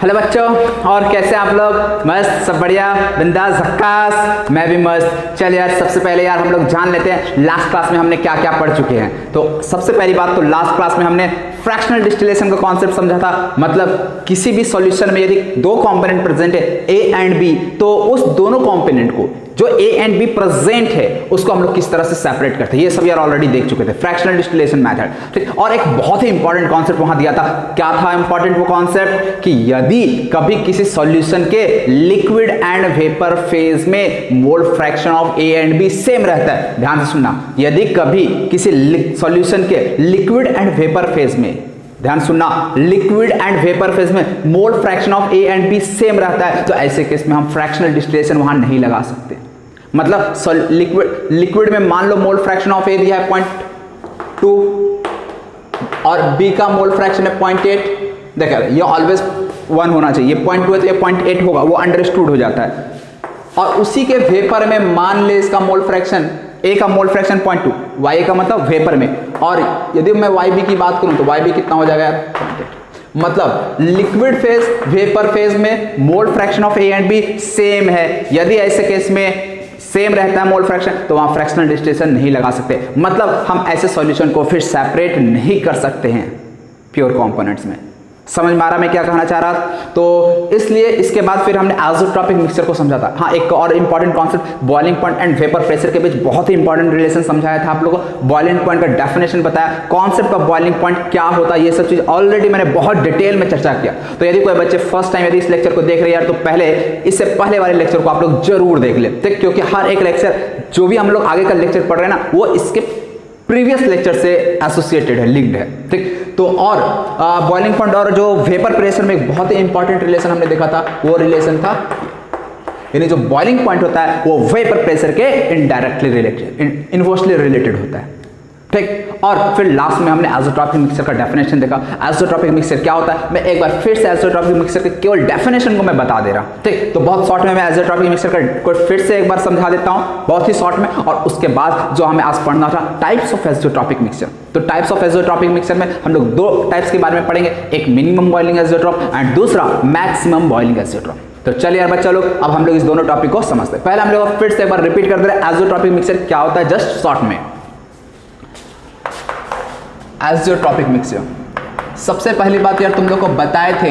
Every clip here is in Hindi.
हेलो बच्चों, और कैसे आप लोग? मस्त, सब बढ़िया, बिंदास, झक्कास। मैं भी मस्त। चल यार, सबसे पहले यार हम लोग जान लेते हैं लास्ट क्लास में हमने क्या क्या पढ़ चुके हैं। तो सबसे पहली बात तो लास्ट क्लास में हमने फ्रैक्शनल डिस्टिलेशन का कॉन्सेप्ट समझा था। मतलब किसी भी सॉल्यूशन में यदि दो कंपोनेंट प्रेजेंट है ए एंड बी, तो उस दोनों कंपोनेंट को जो ए एंड बी प्रेजेंट है उसको हम लोग किस तरह से सेपरेट करते हैं, ये सब यार ऑलरेडी देख चुके थे, फ्रैक्शनल डिस्टिलेशन मेथड। ठीक, और एक बहुत ही इंपॉर्टेंट कॉन्सेप्ट वहां दिया था। क्या था इंपॉर्टेंट वो कॉन्सेप्ट? कि यदि कभी किसी सॉल्यूशन के लिक्विड एंड वेपर फेज में mole fraction of A and B same रहता है, ध्यान से सुनना, यदि कभी किसी सॉल्यूशन के लिक्विड एंड वेपर फेज में, ध्यान सुनना, लिक्विड एंड वेपर फेज में mole fraction of A and B same रहता है, तो ऐसे केस में हम फ्रैक्शनल डिस्टिलेशन वहां नहीं लगा सकते। मतलब लिक्विड में मान लो मोल फ्रैक्शन ऑफ ए दिया है 0.2 और बी का मोल फ्रैक्शन है 0.8। देखा, ये ऑलवेज 1 होना चाहिए, 0.2 है तो ये 0.8 होगा, वो अंडरस्टूड हो जाता है। और उसी के वेपर में मान ले इसका मोल फ्रैक्शन, ए का मोल फ्रैक्शन 0.2, वाई का मतलब वेपर में, और यदि मैं वाई बी की बात करूं तो वाई बी कितना हो जाएगा? 0.8। मतलब लिक्विड फेज वेपर फेज में mole fraction of A and B same है। यदि ऐसे केस में सेम रहता है मोल फ्रैक्शन, तो वहां फ्रैक्शनल डिस्टिलेशन नहीं लगा सकते। मतलब हम ऐसे सॉल्यूशन को फिर सेपरेट नहीं कर सकते हैं प्योर कंपोनेंट्स में। समझ में आ रहा मैं क्या कहना चाह रहा? तो इसलिए इसके बाद फिर हमने आइसोट्रोपिक मिक्सचर को समझा था। हाँ, एक और important concept, boiling point and vapour pressure के बीच बहुत ही इंपॉर्टेंट रिलेशन समझाया था आप लोगों को। बॉइलिंग पॉइंट का डेफिनेशन बताया, कॉन्सेप्ट ऑफ बॉइलिंग पॉइंट क्या होता है, ये सब चीज ऑलरेडी मैंने बहुत डिटेल में चर्चा किया। तो यदि कोई बच्चे फर्स्ट टाइम यदि इस लेक्चर को देख रहे हैं यार, तो पहले इससे पहले वाले लेक्चर को आप लोग जरूर देख ले, ठीक? क्योंकि हर एक लेक्चर, जो भी हम लोग आगे का लेक्चर पढ़ रहे हैं ना, वो इसके प्रीवियस लेक्चर से एसोसिएटेड है, लिंक्ड है, ठीक? तो और बॉइलिंग पॉइंट और जो वेपर प्रेशर में एक बहुत ही इंपॉर्टेंट रिलेशन हमने देखा था, वो रिलेशन था, यानी जो बॉइलिंग पॉइंट होता है वो वेपर प्रेशर के इनडायरेक्टली रिलेटेड, इनवर्सली रिलेटेड होता है, ठीक? और फिर लास्ट में हमने आइसोट्रोपिक मिक्सचर का डेफिनेशन देखा। आइसोट्रोपिक मिक्सचर क्या होता है, मैं एक बार फिर से आइसोट्रोपिक मिक्सचर के केवल डेफिनेशन को मैं बता दे रहा हूं, ठीक? तो बहुत शॉर्ट में मैं आइसोट्रोपिक मिक्सचर का फिर से एक बार समझा देता हूं, बहुत ही शॉर्ट में। और उसके बाद जो हमें आज पढ़ना था, टाइप्स ऑफ आइसोट्रोपिक मिक्सचर। तो टाइप्स ऑफ आइसोट्रोपिक मिक्सचर में हम लोग दो टाइप्स के बारे में पढ़ेंगे, एक मिनिमम बॉइलिंग आइसोट्रोप एंड दूसरा मैक्सिमम बॉइलिंग आइसोट्रोप। तो चलिए यार बच्चा लोग, अब हम लोग इस दोनों टॉपिक को समझते हैं। पहले हम लोग फिर से एक बार रिपीट कर दे रहे हैं, आइसोट्रोपिक मिक्सचर क्या होता है, जस्ट शॉर्ट में। आइसोट्रोपिक मिक्सचर, सबसे पहली बात यार तुम लोग को बताए थे,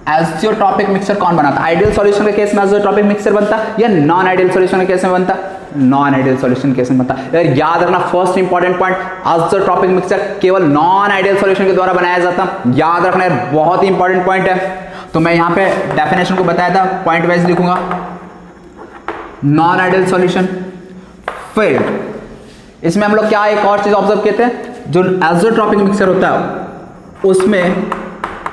आइसोट्रोपिक मिक्सचर कौन बनाता है? आइडियल सॉल्यूशन के केस में आइसोट्रोपिक मिक्सचर बनता है या नॉन आइडियल सॉल्यूशन के केस में बनता है? नॉन आइडियल सॉल्यूशन केस में बनता है। यार याद रखना, first important point, isotropic mixture केवल नॉन आइडियल सॉल्यूशन के द्वारा बनाया जाता है। याद रखना यार, बहुत ही इंपॉर्टेंट पॉइंट है। तो मैं यहाँ पे डेफिनेशन को बताया था, पॉइंट वाइज लिखूंगा, नॉन आइडियल सॉल्यूशन। फिर इसमें हम लोग क्या एक और चीज ऑब्जर्व किए थे, जो आइसोट्रोपिक मिक्सचर होता है उसमें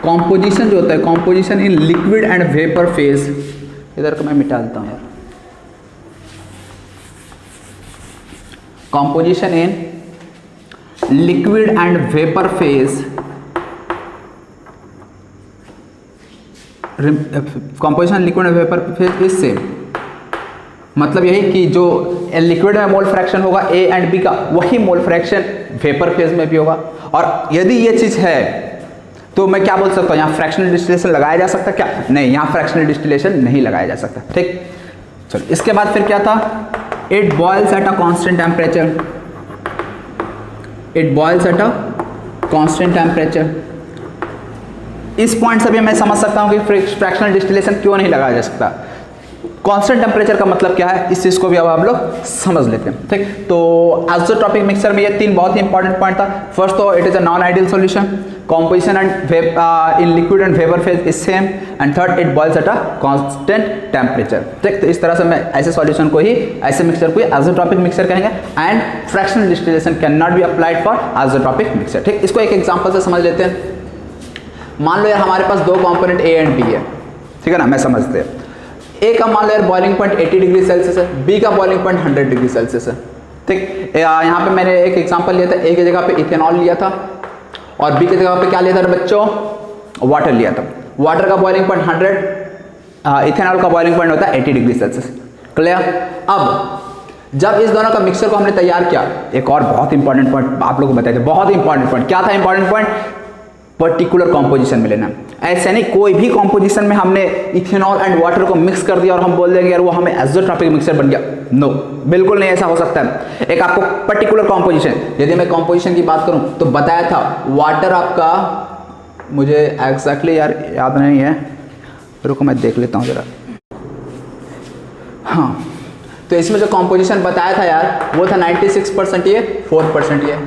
कॉम्पोजिशन जो होता है, composition in liquid and vapour phase, इधर को मैं मिटा देता हूं यार, composition in liquid and vapour phase, composition liquid and vapour phase is same. मतलब यही कि जो लिक्विड में मोल फ्रैक्शन होगा ए एंड बी का, वही मोल फ्रैक्शन वेपर फेज में भी होगा। और यदि ये चीज है तो मैं क्या बोल सकता हूँ, यहाँ फ्रैक्शनल डिस्टिलेशन लगाया जा सकता है क्या? नहीं, यहाँ फ्रैक्शनल डिस्टिलेशन नहीं लगाया जा सकता, ठीक? चलो, इसके बाद फिर क्या था, it boils at a constant temperature, it boils at a constant temperature. इस पॉइंट से भी मैं समझ सकता हूँ कि फ्रैक्शनल डिस्टिलेशन क्यों नहीं लगाया जा सकता। कांस्टेंट टेम्परेचर का मतलब क्या है, इस चीज को भी अब आप लोग समझ लेते हैं, ठीक? तो आइसोट्रोपिक मिक्सचर में ये तीन बहुत ही इंपॉर्टेंट पॉइंट था। फर्स्ट तो it is a non ideal solution, composition and in liquid and vapour phase is same, and third it boils at a constant temperature, ठीक? तो इस तरह से मैं ऐसे सॉल्यूशन को ही, ऐसे मिक्सचर को ही आइसोट्रोपिक मिक्सचर कहेंगे, and fractional distillation can not be applied for isotropic mixture, ठीक? इसको एक एग्जांपल से समझ लेते हैं। मान लो यार हमारे पास दो कंपोनेंट ए एंड बी है, ठीक है ना, मैं समझते हैं। ए का मान लो यार बॉइलिंग पॉइंट 80 डिग्री सेल्सियस है, बी का बॉइलिंग पॉइंट 100 डिग्री सेल्सियस है, ठीक? यहाँ पे मैंने एक एग्जांपल लिया था, ए की जगह पे इथेनॉल लिया था और बी की जगह पे क्या लिया था बच्चों, वाटर लिया था। वाटर का बॉइलिंग पॉइंट 100, इथेनॉल का बॉइलिंग पॉइंट होता है 80 डिग्री सेल्सियस, क्लियर? अब जब इस दोनों का मिक्सचर को हमने तैयार किया, एक और बहुत इंपॉर्टेंट पॉइंट आप लोगों को बताए थे, बहुत इंपॉर्टेंट पॉइंट क्या था? इंपॉर्टेंट पॉइंट, पर्टिकुलर कॉम्पोजिशन में लेना है। ऐसे नहीं कोई भी कॉम्पोजिशन में हमने इथेनॉल एंड वाटर को मिक्स कर दिया और हम बोल देंगे यार वो हमें एज़ोट्रॉपिक मिक्सचर बन गया। नो, बिल्कुल नहीं ऐसा हो सकता है। एक आपको पर्टिकुलर कॉम्पोजिशन, यदि मैं कॉम्पोजिशन की बात करूं तो बताया था वाटर आपका, मुझे एग्जैक्टली यार याद नहीं है, रुको मैं देख लेता हूँ जरा। हाँ, तो इसमें जो कॉम्पोजिशन बताया था यार वो था 96% ये, 4% ये।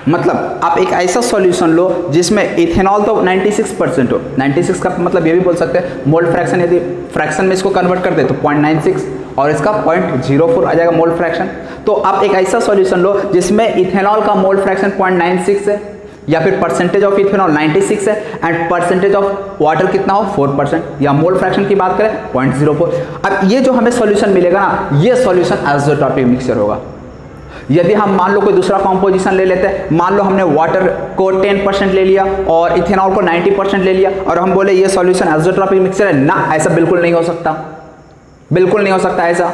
मतलब आप एक ऐसा सॉल्यूशन लो जिसमें इथेनॉल तो 96% हो, 96 का मतलब ये भी बोल सकते हैं मोल फ्रैक्शन, यदि फ्रैक्शन में इसको कन्वर्ट कर दे तो 0.96 और इसका 0.04 आ जाएगा मोल फ्रैक्शन। तो आप एक ऐसा सॉल्यूशन लो जिसमें इथेनॉल का मोल फ्रैक्शन 0.96 है या फिर परसेंटेज ऑफ इथेनॉल 96 है एंड परसेंटेज ऑफ वाटर कितना हो 4%, या मोल फ्रैक्शन की बात करें 0.04। अब ये जो हमें सॉल्यूशन मिलेगा ना, ये सॉल्यूशन एज़ोट्रॉपिक मिक्सचर होगा। यदि हम मान लो कोई दूसरा कॉम्पोजिशन ले लेते हैं, मान लो हमने वाटर को 10% ले लिया और इथेनॉल को 90% ले लिया और हम बोले ये सॉल्यूशन एज़ोट्रॉपिक मिक्सचर है, ना ऐसा बिल्कुल नहीं हो सकता, बिल्कुल नहीं हो सकता ऐसा।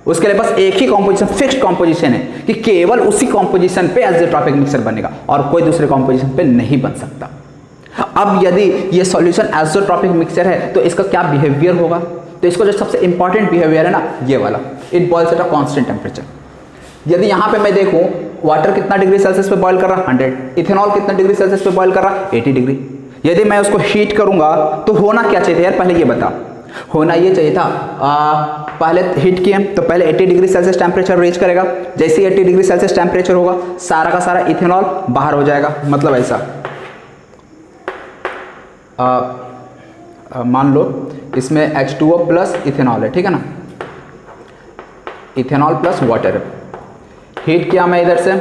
उसके लिए बस एक ही कॉम्पोजिशन, फिक्स्ड कॉम्पोजिशन है कि केवल उसी कॉम्पोजिशन पे एज़ोट्रॉपिक मिक्सचर बनेगा और कोई दूसरे कॉम्पोजिशन पे नहीं बन सकता। अब यदि ये सॉल्यूशन एज़ोट्रॉपिक मिक्सचर है तो इसका क्या बिहेवियर होगा, तो इसको जो सबसे इंपॉर्टेंट बिहेवियर है ना ये वाला, it boils at a constant temperature. यदि यहाँ पे मैं देखूँ वाटर कितना डिग्री सेल्सियस पे बॉयल कर रहा, 100, इथेनॉल कितना डिग्री सेल्सियस पे बॉयल कर रहा, 80 डिग्री। यदि मैं उसको हीट करूंगा तो होना क्या चाहिए यार, पहले ये बता। होना ये चाहिए था पहले हीट किए तो पहले 80 डिग्री सेल्सियस टेम्परेचर रीच करेगा, जैसे ही 80 डिग्री सेल्सियस टेम्परेचर होगा सारा का सारा इथेनॉल बाहर हो जाएगा। मतलब ऐसा मान लो इसमें H2O प्लस इथेनॉल है, ठीक है ना, इथेनॉल प्लस वाटर। हीट किया मैं इधर से,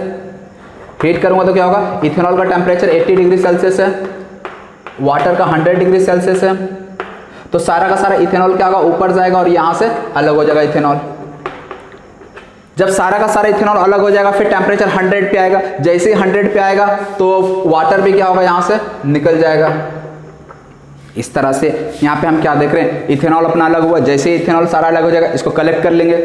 हीट करूंगा तो क्या होगा, इथेनॉल का टेम्परेचर 80 डिग्री सेल्सियस है, वाटर का 100 डिग्री सेल्सियस है, तो सारा का सारा इथेनॉल क्या होगा ऊपर जाएगा और यहां से अलग हो जाएगा इथेनॉल। जब सारा का सारा इथेनॉल अलग हो जाएगा फिर टेम्परेचर 100 पे आएगा, जैसे ही 100 पे आएगा तो वाटर भी क्या होगा यहां से निकल जाएगा। इस तरह से यहाँ पे हम क्या देख रहे हैं, इथेनॉल अपना अलग हुआ, जैसे ही इथेनॉल सारा अलग हो जाएगा इसको कलेक्ट कर लेंगे,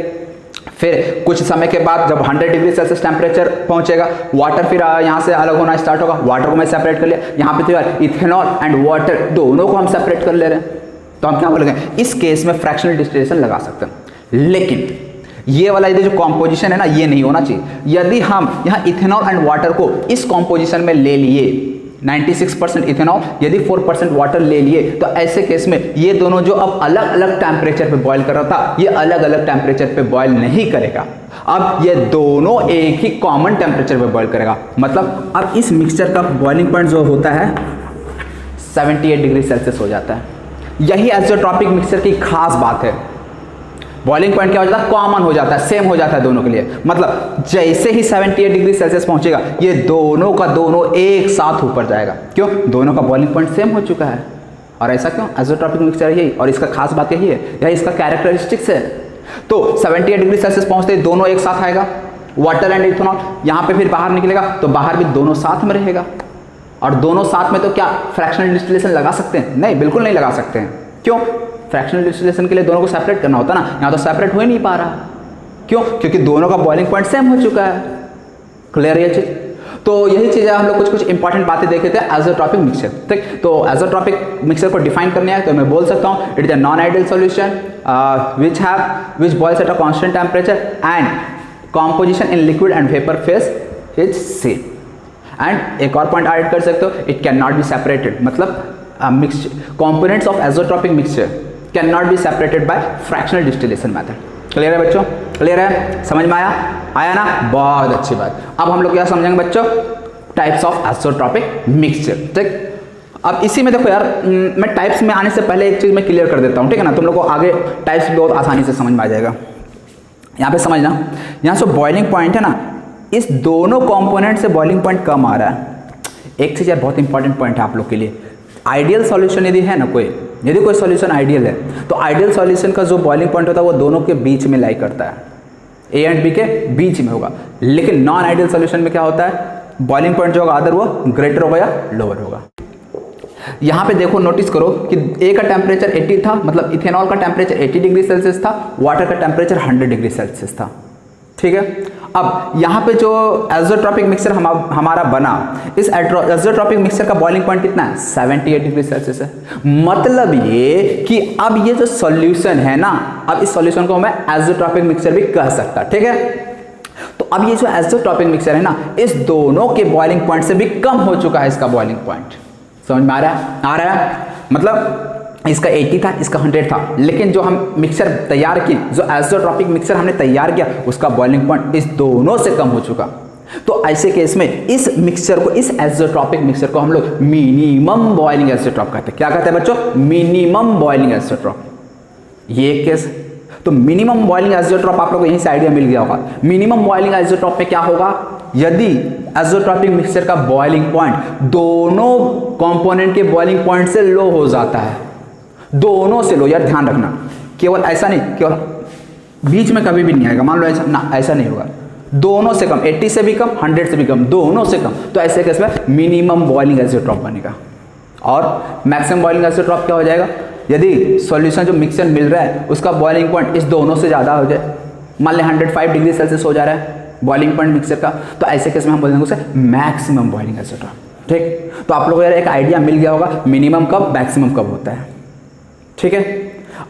फिर कुछ समय के बाद जब 100 डिग्री सेल्सियस टेम्परेचर पहुंचेगा वाटर फिर यहाँ से अलग होना स्टार्ट होगा। वाटर को मैं सेपरेट कर लिया, यहाँ पे तो यार इथेनॉल एंड वाटर दोनों को हम सेपरेट कर ले रहे हैं, तो हम क्या बोलेंगे इस केस में फ्रैक्शनल डिस्टिलेशन लगा सकते हैं। लेकिन ये वाला यदि जो कॉम्पोजिशन है ना ये नहीं होना चाहिए। यदि हम यहाँ इथेनॉल एंड वाटर को इस कॉम्पोजिशन में ले लिए 96% इथेनॉल यदि 4% वाटर ले लिए, तो ऐसे केस में ये दोनों जो अब अलग अलग टेम्परेचर पे बॉयल कर रहा था ये अलग अलग टेम्परेचर पे बॉयल नहीं करेगा, अब ये दोनों एक ही कॉमन टेम्परेचर पे बॉयल करेगा। मतलब अब इस मिक्सचर का बॉइलिंग पॉइंट जो होता है 78 डिग्री सेल्सियस हो जाता है। यही एज़ोट्रॉपिक मिक्सचर की खास बात है, बॉइलिंग पॉइंट क्या हो जाता है, कॉमन हो जाता है, सेम हो जाता है दोनों के लिए। मतलब जैसे ही 78 डिग्री सेल्सियस पहुंचेगा ये दोनों का दोनों एक साथ ऊपर जाएगा, क्यों, दोनों का बॉइलिंग पॉइंट सेम हो चुका है। और ऐसा क्यों, एज़ोट्रॉपिक मिक्सचर यही, और इसका खास बात यही है, यही इसका कैरेक्टरिस्टिक्स है। तो 78 डिग्री सेल्सियस पहुंचते ही दोनों एक साथ आएगा, वाटर एंड इथेनॉल, यहाँ पे फिर बाहर निकलेगा तो बाहर भी दोनों साथ में रहेगा। और दोनों साथ में तो क्या फ्रैक्शनल डिस्टिलेशन लगा सकते हैं, नहीं बिल्कुल नहीं लगा सकते हैं। क्यों, फ्रैक्शनल डिस्टिलेशन के लिए दोनों को सेपरेट करना होता ना, यहाँ तो सेपरेट हो ही नहीं पा रहा। क्यों, क्योंकि दोनों का बॉइलिंग पॉइंट सेम हो चुका है। क्लियर ये चीज, तो यही चीज़ है, हम लोग कुछ इंपॉर्टेंट बातें देखे थे एज़ोट्रॉपिक मिक्सचर। ठीक, तो एज़ोट्रॉपिक मिक्सचर को डिफाइन करने है तो मैं बोल सकता हूँ it is a non ideal solution which boils at a constant temperature and composition in liquid and vapour phase is same. And एक और पॉइंट ऐड कर सकते हो, it can not be separated, मतलब mixture components of azeotropic mixture can not be separated by fractional distillation method. Clear है बच्चों, क्लियर है, समझ में आया ना, बहुत अच्छी बात। अब हम लोग क्या समझेंगे बच्चों, टाइप्स ऑफ एज़ोट्रॉपिक मिक्सचर। ठीक, अब इसी में देखो यार, मैं टाइप्स में आने से पहले एक चीज मैं क्लियर कर देता हूँ, ठीक है ना, तुम लोग को आगे टाइप्स बहुत आसानी से समझ में आ जाएगा। यहाँ पे समझना, यहाँ से बॉइलिंग पॉइंट है ना, इस दोनों कंपोनेंट से बॉइलिंग पॉइंट कम आ रहा है। एक चीज यार बहुत इंपॉर्टेंट पॉइंट है आप लोग के लिए, आइडियल सॉल्यूशन यदि है ना यदि कोई सॉल्यूशन आइडियल है तो आइडियल सॉल्यूशन का जो बॉइलिंग पॉइंट होता है वो दोनों के बीच में लाई करता है, ए एंड बी के बीच में होगा। लेकिन नॉन आइडियल सॉल्यूशन में क्या होता है, बॉइलिंग पॉइंट जो होगा अदर वो ग्रेटर होगा या लोअर होगा। यहाँ पे देखो, नोटिस करो कि ए का टेम्परेचर 80 था, मतलब इथेनॉल का टेम्परेचर 80 डिग्री सेल्सियस था, वाटर का टेम्परेचर 100 डिग्री सेल्सियस था। ठीक है, अब यहाँ पे जो एज़ोट्रॉपिक मिक्सचर हमारा बना, इस एज़ोट्रॉपिक मिक्सचर का बॉइलिंग पॉइंट कितना है? 78 डिग्री सेल्सियस है। मतलब ये कि अब ये जो सॉल्यूशन है ना, अब इस सॉल्यूशन को मैं एज़ोट्रॉपिक मिक्सचर भी कह सकता, ठीक है। तो अब ये जो एज़ोट्रॉपिक मिक्सचर है ना, इस दोनों के बॉइलिंग पॉइंट से भी कम हो चुका है इसका बॉइलिंग पॉइंट। समझ में आ रहा है? मतलब इसका 80 था, इसका 100 था, लेकिन जो हम मिक्सचर तैयार किए, जो एज़ोट्रॉपिक मिक्सचर हमने तैयार किया, उसका बॉइलिंग पॉइंट इस दोनों से कम हो चुका। तो ऐसे केस में इस मिक्सचर को, इस एज़ोट्रॉपिक मिक्सचर को हम लोग मिनिमम बॉइलिंग एज़ोट्रॉप कहते हैं। क्या कहते हैं बच्चों? Minimum boiling azeotrope. ये एक केस। तो मिनिमम बॉइलिंग एज़ोट्रॉप आप लोगों को यहीं से आइडिया मिल गया होगा। मिनिमम बॉइलिंग एज़ोट्रॉप में क्या होगा? यदि एज़ोट्रॉपिक मिक्सचर का बॉइलिंग पॉइंट दोनों कंपोनेंट के बॉइलिंग पॉइंट से लो हो जाता है, दोनों से लो, यार ध्यान रखना, केवल ऐसा नहीं, केवल बीच में कभी भी नहीं आएगा। मान लो ऐसा ना, ऐसा नहीं होगा, दोनों से कम, 80 से भी कम, 100 से भी कम, दोनों से कम। तो ऐसे केस में मिनिमम बॉइलिंग एज़ोट्रॉप बनेगा। और मैक्सिमम बॉइलिंग एज़ोट्रॉप क्या हो जाएगा? यदि सॉल्यूशन जो मिक्सचर मिल रहा है उसका बॉइलिंग पॉइंट इस दोनों से ज़्यादा हो जाए, मान लें 105 डिग्री सेल्सियस हो जा रहा है बॉइलिंग पॉइंट मिक्सचर का, तो ऐसे केस में हम बोलेंगे उसे मैक्सिमम बॉइलिंग एज़ोट्रॉप। ठीक, तो आप लोगों को यार एक आइडिया मिल गया होगा मिनिमम कब, मैक्सिमम कब होता है। ठीक है,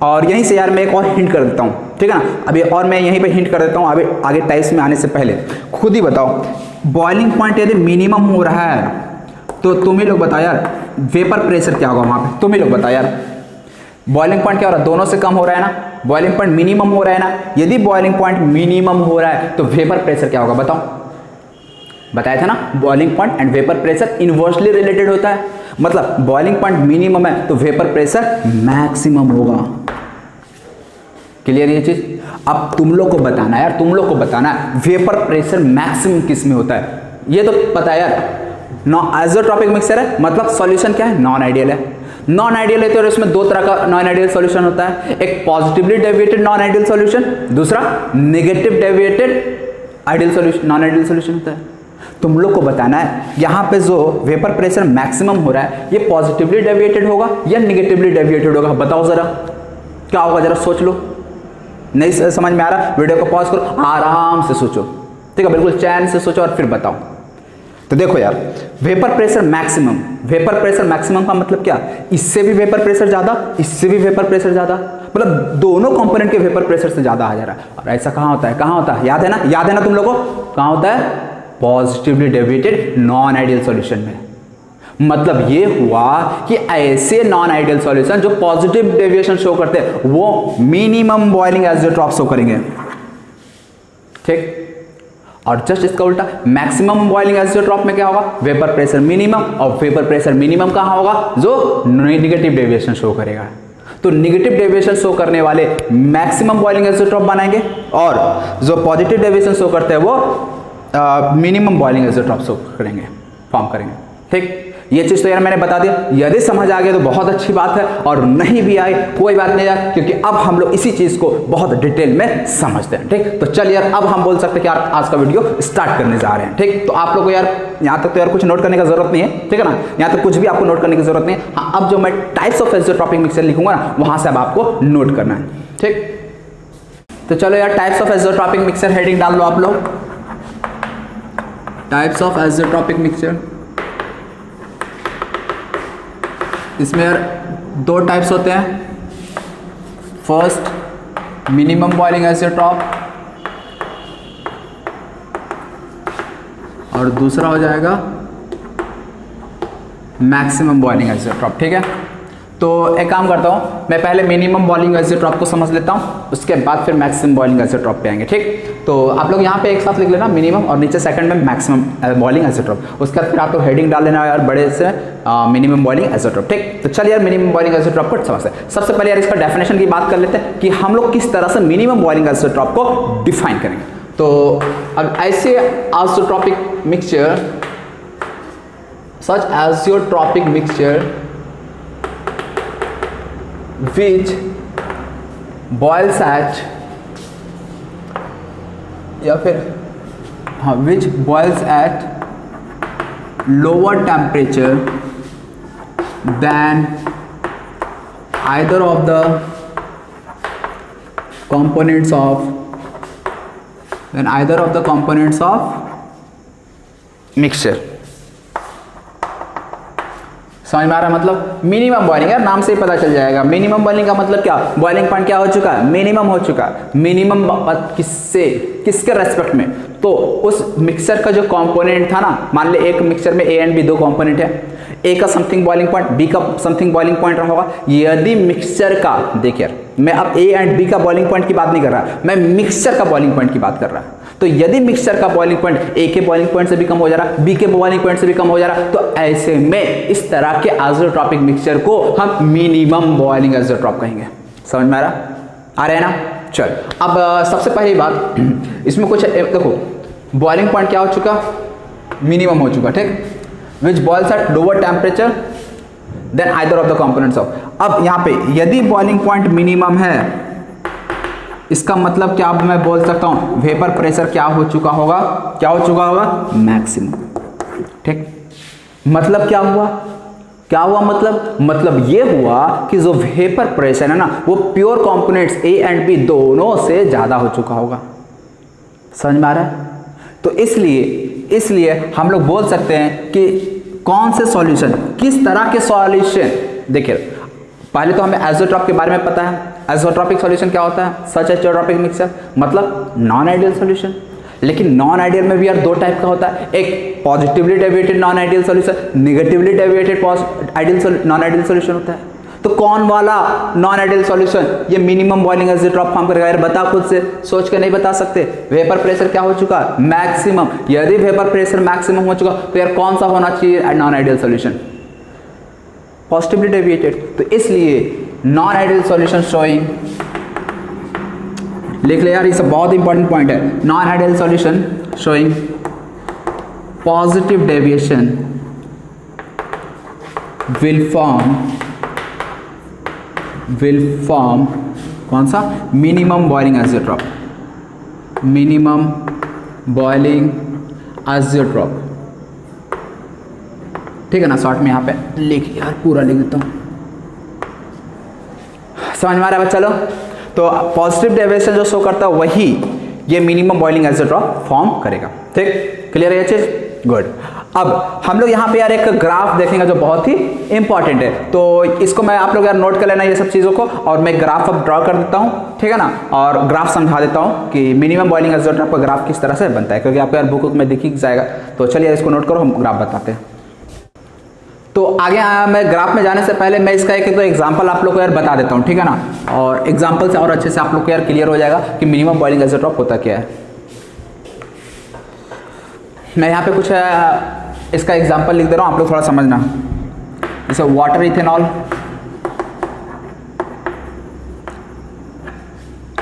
और यहीं से यार मैं एक और हिंट कर देता हूँ, ठीक है ना। अभी और मैं यहीं पे हिंट कर देता हूँ, अभी आगे टाइप्स में आने से पहले खुद ही बताओ, बॉइलिंग पॉइंट यदि मिनिमम हो रहा है तो तुम ही लोग बताओ यार वेपर प्रेशर क्या होगा वहाँ पे, तुम ही लोग बताओ यार। बॉइलिंग पॉइंट क्या हो रहा है? दोनों से कम हो रहा है ना, बॉइलिंग पॉइंट मिनिमम हो रहा है ना। यदि बॉइलिंग पॉइंट मिनिमम हो रहा है तो वेपर प्रेशर क्या होगा बताओ? बताया था ना, boiling point and vapour pressure inversely related होता है। मतलब बॉइलिंग पॉइंट मिनिमम है तो वेपर प्रेशर मैक्सिमम होगा। क्लियर ये चीज? अब तुम लोग को बताना है यार, तुम लोग को बताना है वेपर प्रेशर मैक्सिमम किस में होता है। ये तो पता है यार, एज़ोट्रॉपिक मिक्सचर है, मतलब सॉल्यूशन क्या है? नॉन आइडियल है। नॉन आइडियल है तो इसमें दो तरह का नॉन आइडियल सॉल्यूशन होता है, एक positively deviated non ideal solution, दूसरा negative deviated ideal solution, non ideal solution होता है। तुम लोग को बताना है यहाँ पे जो वेपर प्रेशर मैक्सिमम हो रहा है ये पॉजिटिवली डेविएटेड होगा या नेगेटिवली डेविएटेड होगा? बताओ जरा क्या होगा, जरा सोच लो। नहीं समझ में आ रहा, वीडियो को पॉज करो, आराम से सोचो, ठीक है, बिल्कुल चैन से सोचो और फिर बताओ। तो देखो यार, vapour pressure maximum, vapour pressure maximum का मतलब क्या? इससे भी वेपर प्रेशर ज्यादा, इससे भी वेपर प्रेशर ज्यादा, मतलब दोनों कंपोनेंट के वेपर प्रेशर से ज्यादा आ जा रहा है। और ऐसा कहाँ होता है? कहाँ होता है? याद है ना, याद है ना तुम लोगों को? कहाँ होता है? Positively deviated non ideal solution में। मतलब ये हुआ कि ऐसे नॉन आइडियल सॉल्यूशन जो पॉजिटिव डेविएशन शो करते हैं वो मिनिमम बॉइलिंग एज़ोट्रॉप शो करेंगे। ठीक, और जस्ट इसका उल्टा मैक्सिमम बॉइलिंग एज़ोट्रॉप में क्या होगा? वेपर प्रेशर मिनिमम, और वेपर प्रेशर मिनिमम कहाँ होगा? जो नेगेटिव डेविएशन शो करेगा। तो नेगेटिव डेविएशन शो करने वाले मैक्सिमम बॉइलिंग एज़ोट्रॉप बनाएंगे, और जो पॉजिटिव डेविएशन शो करते हैं वो मिनिमम बॉइलिंग एज़ोट्रॉप शो करेंगे, फॉर्म करेंगे। ठीक, ये चीज़ तो यार मैंने बता दिया। यदि समझ आ गया तो बहुत अच्छी बात है, और नहीं भी आए कोई बात नहीं यार, क्योंकि अब हम लोग इसी चीज़ को बहुत डिटेल में समझते हैं। ठीक, तो चल यार अब हम बोल सकते हैं कि यार आज का वीडियो स्टार्ट करने जा रहे हैं। ठीक, तो आप लोग को यार यहाँ तक तो यार कुछ नोट करने का जरूरत नहीं है, ठीक है ना, यहाँ तक कुछ भी आपको नोट करने की जरूरत नहीं है। हाँ, अब जो मैं टाइप्स ऑफ एज़ोट्रॉपिक मिक्सचर लिखूंगा ना, वहाँ से अब आपको नोट करना है। ठीक, तो चलो यार types of azeotropic mixture heading डाल लो आप लोग, टाइप्स ऑफ एज़ोट्रॉपिक मिक्सचर। इसमें यार दो टाइप्स होते हैं, फर्स्ट मिनिमम बॉइलिंग एज़ोट्रॉप और दूसरा हो जाएगा मैक्सिमम बॉइलिंग एज़ोट्रॉप। ठीक है, तो एक काम करता हूँ, मैं पहले मिनिमम बॉइलिंग एज़ोट्रॉप को समझ लेता हूँ, उसके बाद फिर मैक्सिमम बॉइलिंग एज़ोट्रॉप पे आएंगे। ठीक, तो आप लोग यहाँ पे एक साथ लिख लेना मिनिमम, और नीचे सेकंड में मैक्सिमम बॉइलिंग एज़ोट्रॉप, उसके बाद फिर आप लोग हेडिंग डाल लेना यार बड़े से मिनिमम बॉइलिंग एज़ोट्रॉप। ठीक, तो चलिए यार मिनिमम बॉइलिंग एज़ोट्रॉप को समझते हैं। सबसे पहले यार इसका डेफिनेशन की बात कर लेते हैं कि हम लोग किस तरह से मिनिमम बॉइलिंग एज़ोट्रॉप को डिफाइन करेंगे। तो अब ऐसे isotropic mixture such isotropic mixture which boils at, या फिर हाँ, which boils at lower temperature than either of the components of when either of the components of mixture. समझ में आ रहा है? मतलब मिनिमम बॉइलिंग, यार नाम से ही पता चल जाएगा। मिनिमम बॉइलिंग का मतलब क्या, बॉइलिंग पॉइंट क्या हो चुका है, मिनिमम हो चुका है। मिनिमम किससे, किसके रेस्पेक्ट में, तो उस मिक्सचर का जो कंपोनेंट था ना, मान ले एक मिक्सचर में ए एंड बी दो कंपोनेंट है, ए का समथिंग बॉइलिंग पॉइंट, बी का समथिंग बॉइलिंग पॉइंट रहा होगा। यदि मिक्सचर का, देखिए मैं अब ए एंड बी का बॉइलिंग पॉइंट की बात नहीं कर रहा, मैं मिक्सचर का बॉइलिंग पॉइंट की बात कर रहा। तो यदि मिक्सचर का बॉइलिंग पॉइंट ए के बॉइलिंग पॉइंट से भी कम हो जा रहा, बी के बॉइलिंग पॉइंट से भी कम हो जा रहा, तो ऐसे में इस तरह के आइसोट्रोपिक मिक्सचर को हम मिनिमम बॉइलिंग आइसोट्रोप कहेंगे। समझ में आ रहा है ना? चल अब सबसे पहली बात इसमें कुछ देखो, बॉइलिंग पॉइंट क्या हो चुका, मिनिमम हो चुका, ठीक, which boils at lower temperature then either of the components of. अब यहाँ पे यदि बॉइलिंग पॉइंट मिनिमम है, इसका मतलब क्या, अब मैं बोल सकता हूं वेपर प्रेशर क्या हो चुका होगा, क्या हो चुका होगा, मैक्सिमम। ठीक, मतलब क्या हुआ, क्या हुआ, मतलब ये हुआ कि जो वेपर प्रेशर है ना, वो pure components A and B दोनों से ज्यादा हो चुका होगा। समझ में आ रहा है? तो इसलिए हम लोग बोल सकते हैं कि कौन से सॉल्यूशन, किस तरह के सॉल्यूशन। देखिए पहले तो हमें आइसोट्रोप के बारे में पता है। आइसोट्रोपिक सॉल्यूशन क्या होता है, सच आइसोट्रोपिक मिक्सचर, मतलब नॉन आइडियल सॉल्यूशन। लेकिन नॉन आइडियल में भी यार दो टाइप का होता है, एक positively deviated non ideal solution, negatively deviated ideal non ideal solution होता है। तो कौन वाला नॉन आइडियल सॉल्यूशन ये मिनिमम बॉइलिंग आइसोट्रोप फॉर्म करेगा, यार बता, खुद से सोच के नहीं बता सकते। वेपर प्रेशर क्या हो चुका, मैक्सिमम। यदि वेपर प्रेशर मैक्सिमम हो चुका तो यार कौन सा होना चाहिए non ideal solution, positively deviated. तो इसलिए नॉन आइडियल सॉल्यूशन शोइंग, लिख ले यार, ये सब बहुत इंपॉर्टेंट पॉइंट है। Non ideal solution showing positive deviation will form कौन सा, मिनिमम बॉइलिंग आइसोट्रोप, मिनिमम बॉइलिंग आइसोट्रोप। ठीक है ना, शॉर्ट में यहाँ पे लिख, यार पूरा लिख देता हूँ, समझ में आ रहा है बच्चा लोग? तो पॉजिटिव डेविएशन जो शो करता है वही ये मिनिमम बॉइलिंग आइसोट्रोप फॉर्म करेगा। ठीक, क्लियर है ये चीज, गुड। अब हम लोग यहाँ पे यार एक ग्राफ देखेंगे जो बहुत ही इंपॉर्टेंट है, तो इसको मैं आप लोग यार नोट कर लेना ये सब चीज़ों को, और मैं ग्राफ अब ड्रॉ कर देता हूँ, ठीक है ना, और ग्राफ समझा देता हूँ कि मिनिमम बॉइलिंग आइसोट्रोप का ग्राफ किस तरह से बनता है, क्योंकि आपको यार बुक में दिख ही जाएगा। तो चलिए इसको नोट करो, हम ग्राफ बताते हैं। तो आगे मैं ग्राफ में जाने से पहले मैं इसका एक दो एग्जांपल आप लोग को यार बता देता हूँ, ठीक है ना, और एग्जांपल से और अच्छे से आप लोग को यार क्लियर हो जाएगा कि मिनिमम बॉइलिंग आइसोट्रोप होता क्या है। मैं यहाँ पे कुछ इसका एग्जांपल लिख दे रहा हूँ, आप लोग थोड़ा समझना। जैसे वाटर इथेनॉल,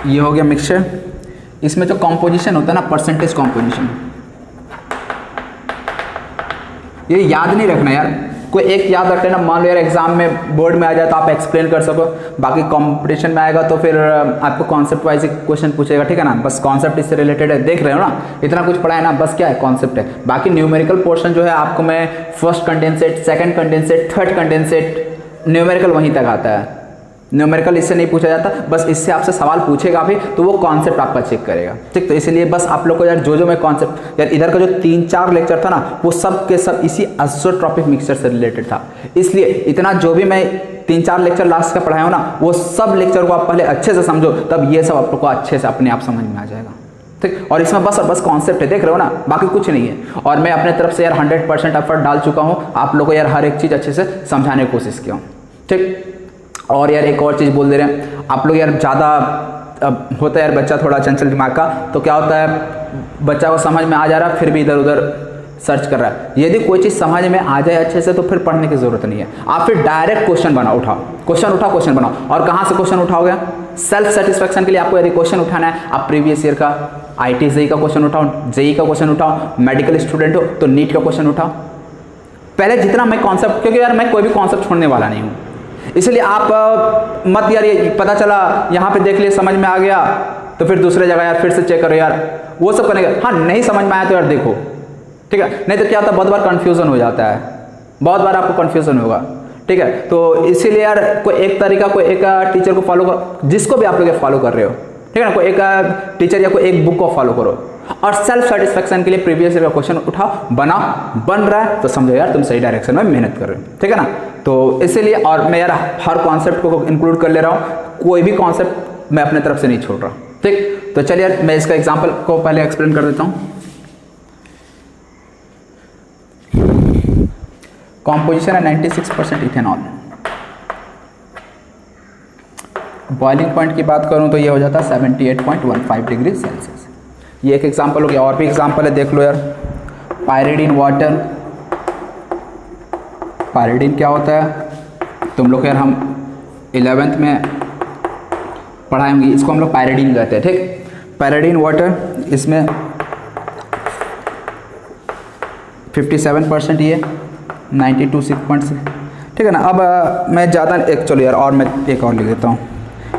ये हो गया मिक्सचर। इसमें जो कॉम्पोजिशन होता है ना, परसेंटेज कॉम्पोजिशन, ये याद नहीं रखना यार, कोई एक याद रख लेना। मान लो यार एग्जाम में बोर्ड में आ जाए तो आप एक्सप्लेन कर सको, बाकी कंपटीशन में आएगा तो फिर आपको कॉन्सेप्ट वाइज क्वेश्चन पूछेगा, ठीक है ना, बस कॉन्सेप्ट इससे रिलेटेड है, देख रहे हो ना, इतना कुछ पढ़ा है ना, बस क्या है, कॉन्सेप्ट है। बाकी न्यूमेरिकल पोर्शन जो है आपको मैं first condensate, second condensate, third condensate, numerical वहीं तक आता है। न्यूमेरिकल इससे नहीं पूछा जाता, बस इससे आपसे सवाल पूछेगा भी तो वो कॉन्सेप्ट आपका चेक करेगा, ठीक। तो इसलिए बस आप लोग को यार जो मैं कॉन्सेप्ट, यार इधर का जो 3-4 लेक्चर था ना, वो सब के सब इसी आइसोट्रोपिक मिक्सचर से रिलेटेड था। इसलिए इतना जो भी मैं 3-4 लेक्चर लास्ट का पढ़ाया हूँ ना, वो सब लेक्चर को आप पहले अच्छे से समझो, तब ये सब आप लोग को अच्छे से अपने आप समझ में आ जाएगा, ठीक। और इसमें बस कॉन्सेप्ट है, देख रहे हो ना, बाकी कुछ नहीं है। और मैं अपने तरफ से यार 100% एफर्ट डाल चुका हूँ, आप लोग को यार हर एक चीज़ अच्छे से समझाने की कोशिश किया हूँ, ठीक। और यार एक और चीज़ बोल दे रहे हैं आप लोग, यार ज़्यादा होता है यार बच्चा थोड़ा चंचल दिमाग का, तो क्या होता है, बच्चा को समझ में आ जा रहा है फिर भी इधर उधर सर्च कर रहा है। यदि कोई चीज़ समझ में आ जाए अच्छे से तो फिर पढ़ने की ज़रूरत नहीं है, आप फिर डायरेक्ट क्वेश्चन बनाओ, क्वेश्चन बनाओ। और कहाँ से क्वेश्चन उठाओगे, सेल्फ सेटिस्फेक्शन के लिए आपको यदि क्वेश्चन उठाना है, आप प्रीवियस ईयर का IIT JEE का क्वेश्चन उठाओ, JEE का क्वेश्चन उठाओ, मेडिकल स्टूडेंट हो तो नीट का क्वेश्चन उठाओ। पहले जितना मैं कॉन्सेप्ट, क्योंकि यार मैं कोई भी कॉन्सेप्ट छोड़ने वाला नहीं हूँ, इसलिए आप मत यार ये पता चला यहाँ पे देख लिए समझ में आ गया तो फिर दूसरे जगह यार फिर से चेक करो यार, वो सब करने का। हाँ, नहीं समझ में आया तो यार देखो, ठीक है, नहीं तो क्या होता है, बहुत बार कंफ्यूजन हो जाता है, बहुत बार आपको कंफ्यूजन होगा, ठीक है। तो इसीलिए यार कोई एक तरीका, कोई एक टीचर को फॉलो कर, जिसको भी आप लोग फॉलो कर रहे हो, ठीक है ना। कोई एक टीचर या कोई एक बुक को फॉलो करो और सेल्फ सेटिस्फेक्शन के लिए प्रीवियस ईयर का क्वेश्चन उठाओ, बनाओ, बन रहा है तो समझो यार तुम सही डायरेक्शन में मेहनत कर रहे हो, ठीक है ना। तो इसीलिए और मैं यार हर कॉन्सेप्ट को इंक्लूड कर ले रहा हूँ, कोई भी कॉन्सेप्ट मैं अपने तरफ से नहीं छोड़ रहा, ठीक। तो चलिए यार मैं इसका एग्जाम्पल को पहले एक्सप्लेन कर देता हूँ। कॉम्पोजिशन है 96% इथेनॉल। बॉइलिंग पॉइंट की बात करूं तो ये हो जाता है 78.15 डिग्री सेल्सियस। ये एक एग्जांपल हो गया, और भी एग्जांपल है देख लो यार। पायरिडीन वाटर, पायरिडीन क्या होता है तुम लोग यार हम 11th में पढ़ाएंगे, इसको हम लोग पायरिडीन कहते हैं, ठीक। पायरिडीन वाटर, इसमें 57% ये 92.6, ठीक है ना। अब मैं ज़्यादा एक चलो यार और मैं एक और लिख देता हूँ,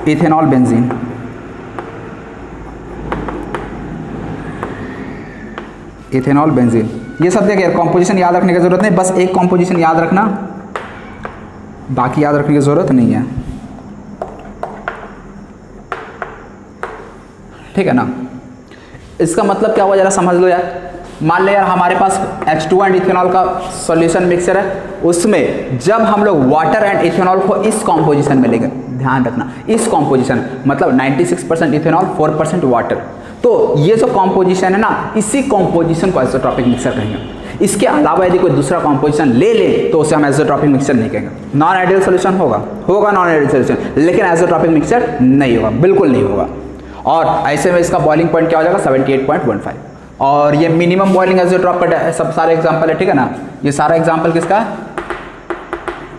इथेनॉल बेंजीन। इथेनॉल बेंजीन, ये सब देखिए कॉम्पोजिशन याद रखने की ज़रूरत नहीं, बस एक कॉम्पोजिशन याद रखना, बाकी याद रखने की ज़रूरत नहीं है, ठीक है ना। इसका मतलब क्या हुआ जरा समझ लो यार। मान ले यार हमारे पास H2 एंड इथेनॉल का सॉल्यूशन मिक्सचर है, उसमें जब हम लोग वाटर एंड इथेनॉल को इस कॉम्पोजिशन में लेंगे, ध्यान रखना इस कॉम्पोजिशन, मतलब 96% इथेनॉल 4% वाटर, तो ये जो कॉम्पोजिशन है ना, इसी कॉम्पोजिशन को आइसोट्रॉपिक मिक्सचर कहेंगे। इसके अलावा यदि कोई दूसरा कॉम्पोजिशन ले ले तो उसे हम आइसोट्रॉपिक मिक्सचर नहीं कहेंगे। नॉन आइडियल सॉल्यूशन होगा नॉन आइडियल सॉल्यूशन, लेकिन आइसोट्रॉपिक मिक्सचर नहीं होगा, बिल्कुल नहीं होगा। और ऐसे में इसका बॉइलिंग पॉइंट क्या हो जाएगा 78.15। और ये मिनिमम बॉइलिंग आइसोट्रॉप का सब सारे एग्जांपल है, ठीक है ना। ये सारा एग्जांपल किसका है,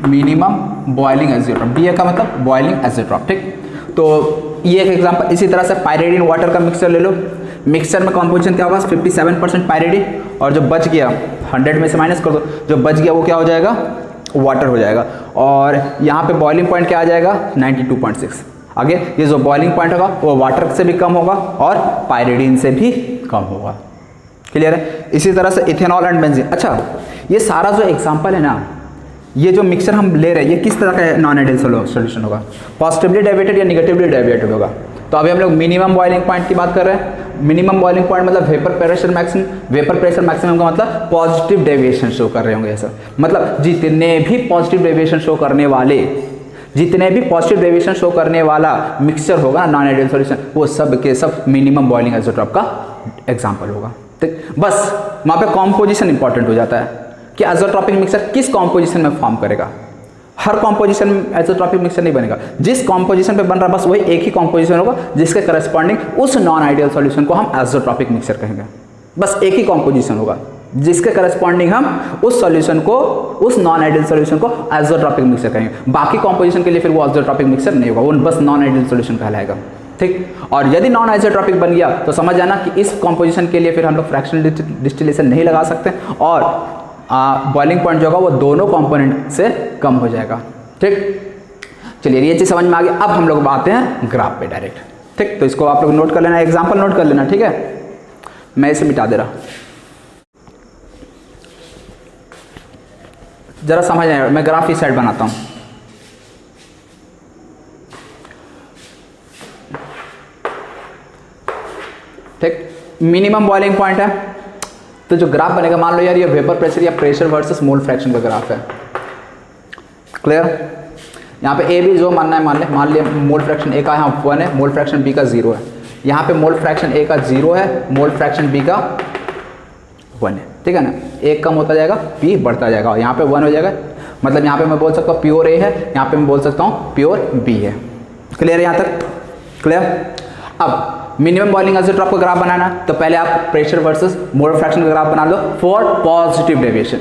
मिनिमम बॉइलिंग आइसोट्रॉप, BA का मतलब बॉइलिंग आइसोट्रॉप, ठीक। तो ये एक एग्जांपल। इसी तरह से पायरिडीन वाटर का मिक्सचर ले लो, मिक्सचर में कॉम्पोजिशन क्या होगा 57% पायरिडीन, और जो बच गया 100 में से माइनस कर दो, जो बच गया वो क्या हो जाएगा, वाटर हो जाएगा। और यहाँ पे बॉइलिंग पॉइंट क्या आ जाएगा 92.6। आगे ये जो बॉइलिंग पॉइंट होगा वो वाटर से भी कम होगा और पायरिडीन से भी कम होगा, क्लियर है। इसी तरह से इथेनॉल एंड बेंजीन। अच्छा, ये सारा जो एग्जांपल है ना, ये जो मिक्सचर हम ले रहे हैं, ये किस तरह का नॉन आइडियल सॉल्यूशन होगा, पॉजिटिवली डेविएटेड या नेगेटिवली डेविएटेड होगा। तो अभी हम लोग मिनिमम बॉइलिंग पॉइंट की बात कर रहे हैं। मिनिमम बॉइलिंग पॉइंट मतलब वेपर प्रेशर मैक्सिमम का मतलब पॉजिटिव डेविएशन शो कर रहे होंगे ऐसा, मतलब जितने भी पॉजिटिव डेविएशन शो करने वाला मिक्सचर होगा नॉन आइडियल सॉल्यूशन, वो सब के सब मिनिमम बॉइलिंग आइसोट्रॉप का एग्जांपल होगा, ठीक। बस वहाँ पे कॉम्पोजिशन इंपॉर्टेंट हो जाता है कि आइसोट्रॉपिक मिक्सचर किस कॉम्पोजिशन में फॉर्म करेगा। हर कॉम्पोजिशन में आइसोट्रॉपिक मिक्सचर नहीं बनेगा, जिस कॉम्पोजिशन पे बन रहा है बस वही एक ही कॉम्पोजिशन होगा जिसके करस्पॉन्डिंग उस नॉन आइडियल सॉल्यूशन को हम आइसोट्रॉपिक मिक्सचर कहेंगे। बस एक ही कॉम्पोजिशन होगा जिसके करस्पॉन्डिंग हम उस सॉल्यूशन को, उस नॉन आइडियल सॉल्यूशन को आइसोट्रॉपिक मिक्सचर कहेंगे। बाकी कॉम्पोजिशन के लिए फिर वो आइसोट्रॉपिक मिक्सचर नहीं होगा, वो बस नॉन आइडियल सॉल्यूशन कहलाएगा, ठीक। और यदि नॉन आइसोट्रॉपिक बन गया तो समझ जाना कि इस कॉम्पोजिशन के लिए फिर हम लोग फ्रैक्शनल डिस्टिलेशन नहीं लगा सकते और बॉइलिंग पॉइंट जो होगा वो दोनों कंपोनेंट से कम हो जाएगा, ठीक। चलिए ये चीज़ समझ में आ गई। अब हम लोग आते हैं ग्राफ पे डायरेक्ट, ठीक। तो इसको आप लोग नोट कर लेना, एग्जाम्पल नोट कर लेना, ठीक है। मैं इसे मिटा दे रहा, जरा समझ आए। मैं ग्राफ इस साइड बनाता हूँ, ठीक। मिनिमम बॉइलिंग पॉइंट है तो जो ग्राफ बनेगा, मान लो यार ये वेपर प्रेशर या प्रेशर वर्सेस मोल फ्रैक्शन का ग्राफ है, क्लियर। यहाँ पे ए बी जो मानना है मान लिया मोल फ्रैक्शन ए का यहाँ 1 है, मोल फ्रैक्शन बी का 0 है। यहाँ पे मोल फ्रैक्शन ए का 0 है, मोल फ्रैक्शन बी का 1 है, ठीक है ना। एक कम होता जाएगा, बी बढ़ता जाएगा, और यहाँ पे 1 हो जाएगा। मतलब यहाँ पे मैं बोल सकता हूँ प्योर ए है, यहाँ पे मैं बोल सकता हूँ प्योर बी है, क्लियर है यहाँ तक, क्लियर। अब मिनिमम बॉइलिंग आइसोट्रॉप का ग्राफ बनाना, तो पहले आप प्रेशर वर्सेस मोल फ्रैक्शन का ग्राफ बना लो for positive deviation.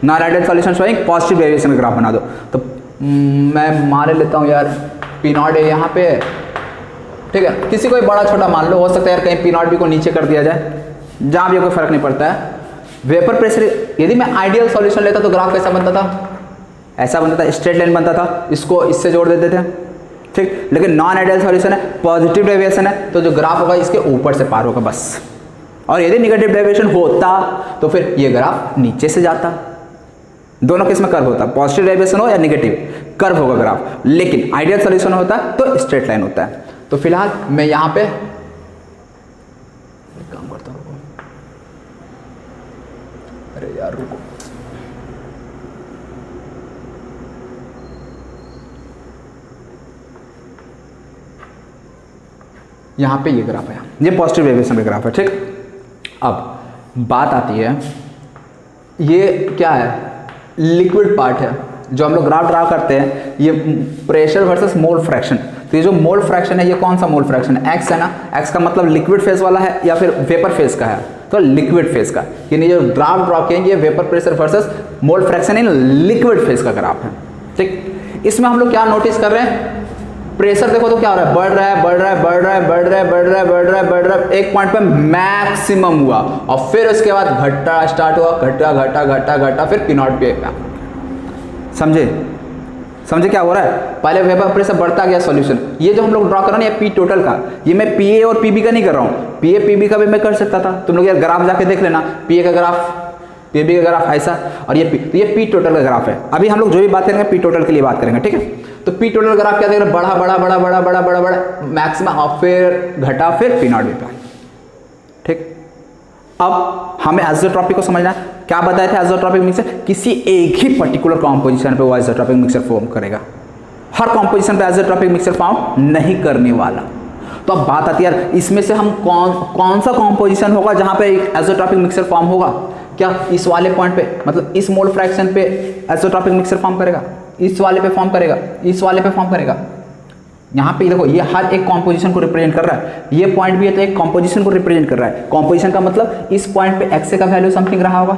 Non ideal solution showing positive deviation का ग्राफ बना दो। तो मैं मान लेता हूँ यार P0 ए यहाँ पे है, ठीक है। किसी को बड़ा छोटा मान लो, हो सकता है यार कहीं P0 बी को नीचे कर दिया जाए, जहाँ भी कोई फर्क नहीं पड़ता है। वेपर प्रेशर, यदि मैं आइडियल सॉल्यूशन लेता तो ग्राफ कैसा बनता था, ऐसा बनता था, स्ट्रेट लाइन बनता था, इसको इससे जोड़ देते थे, ठीक। लेकिन नॉन आइडियल सॉल्यूशन है, पॉजिटिव डेविएशन है, तो जो ग्राफ होगा इसके ऊपर से पार होगा बस। और यदि नेगेटिव डेविएशन होता तो फिर ये ग्राफ नीचे से जाता। दोनों किस में कर्व होता, पॉजिटिव डेविएशन हो या नेगेटिव, कर्व होगा ग्राफ। लेकिन आइडियल सॉल्यूशन होता तो स्ट्रेट लाइन होता है। तो फिलहाल मैं यहाँ पे एक काम करता हूँ, अरे यार रुको, यहाँ पे ये ग्राफ है, ये पॉजिटिव वेरिएशन का ग्राफ है, ठीक। अब बात आती है, ये क्या है, लिक्विड पार्ट है जो हम लोग ग्राफ ड्रा करते हैं, ये प्रेशर वर्सेस मोल फ्रैक्शन। तो ये जो मोल फ्रैक्शन है, ये कौन सा मोल फ्रैक्शन है, एक्स है ना, एक्स का मतलब लिक्विड फेज वाला है या फिर वेपर फेज का है, तो लिक्विड फेज का, यानी जो ग्राफ ड्रा किए ये vapour pressure versus mole fraction in liquid phase का ग्राफ है, ठीक। इसमें हम लोग क्या नोटिस कर रहे हैं, प्रेशर देखो तो क्या हो रहा है, बढ़ रहा है बढ़ रहा है बढ़ रहा है बढ़ रहा है बढ़ रहा है बढ़ रहा है बढ़ रहा है, एक पॉइंट पे मैक्सिमम हुआ और फिर उसके बाद घटना स्टार्ट हुआ, घटा घटा घटा घटा, फिर P0 पे, समझे समझे क्या हो रहा है, पहले वेपर प्रेशर बढ़ता गया सॉल्यूशन। ये जो हम लोग ड्रॉ कर रहे हैं ये पी टोटल का, ये मैं पीए और पीबी का नहीं कर रहा हूँ, पीए पीबी का भी मैं कर सकता था, तुम लोग यार ग्राफ जाके देख लेना, पीए का ग्राफ पीबी का ग्राफ ऐसा, और ये पी, तो ये पी टोटल का ग्राफ है। अभी हम लोग जो भी बात करेंगे पी टोटल के लिए बात करेंगे, ठीक है। तो पी टोटल ग्राफ क्या देख रहे हैं, बड़ा बड़ा बड़ा बड़ा बड़ा बड़ा बड़ा मैक्सिमम और फिर घटा, फिर P0 पे, ठीक। अब हमें आइसोट्रॉपिक को समझना है, क्या बताए थे, आइसोट्रॉपिक मिक्सचर किसी एक ही पर्टिकुलर कॉम्पोजिशन पे वो आइसोट्रॉपिक मिक्सचर फॉर्म करेगा, हर कॉम्पोजिशन पे आइसोट्रॉपिक मिक्सचर फॉर्म नहीं करने वाला। तो अब बात आती है यार, इसमें से हम कौन सा कॉम्पोजिशन होगा जहां पे एक आइसोट्रॉपिक मिक्सचर फॉर्म होगा, क्या इस वाले पॉइंट पे, मतलब इस मोल फ्रैक्शन पे आइसोट्रॉपिक मिक्सचर फॉर्म करेगा, इस वाले पे फॉर्म करेगा, इस वाले पे फॉर्म करेगा। यहाँ पे देखो ये हर एक कॉम्पोजिशन को रिप्रेजेंट कर रहा है, ये पॉइंट भी है तो एक कॉम्पोजिशन को रिप्रेजेंट कर रहा है। कॉम्पोजिशन का मतलब इस पॉइंट पे एक्स का वैल्यू समथिंग रहा होगा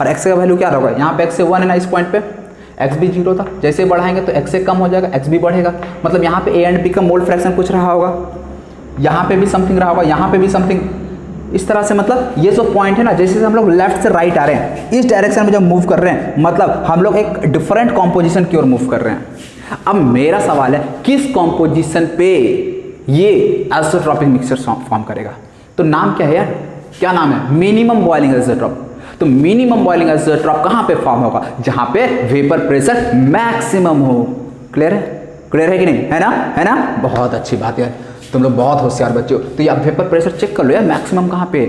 और एक्स का वैल्यू क्या रहा होगा, यहाँ पे एक्स 1 है ना, इस पॉइंट पे एक्स भी 0 था, जैसे बढ़ाएंगे तो एक्स कम हो जाएगा, एक्स भी बढ़ेगा, मतलब यहाँ पे ए एंड बी का मोल फ्रैक्शन कुछ रहा होगा, यहाँ पे भी समथिंग रहा होगा, यहाँ पे भी समथिंग, इस तरह से। मतलब ये जो पॉइंट है ना, जैसे हम लोग लेफ्ट से राइट आ रहे हैं, इस डायरेक्शन में जब मूव कर रहे हैं, मतलब हम लोग एक डिफरेंट कॉम्पोजिशन की ओर मूव कर रहे हैं। अब मेरा सवाल है, किस कॉम्पोजिशन पे ये आइसोट्रॉपिक मिक्सचर फॉर्म करेगा, तो नाम क्या है यार, क्या नाम है, मिनिमम बॉइलिंग आइसोट्रॉप। तो मिनिमम बॉइलिंग आइसोट्रॉप कहाँ पे फॉर्म होगा, जहां पे वेपर प्रेशर मैक्सिमम हो। क्लियर है, क्लियर है कि नहीं, है ना, है ना, बहुत अच्छी बात यार, तुम लोग बहुत होशियार बच्चे हो। तो आप वेपर प्रेशर चेक कर लो यार, मैक्सिमम कहाँ पे,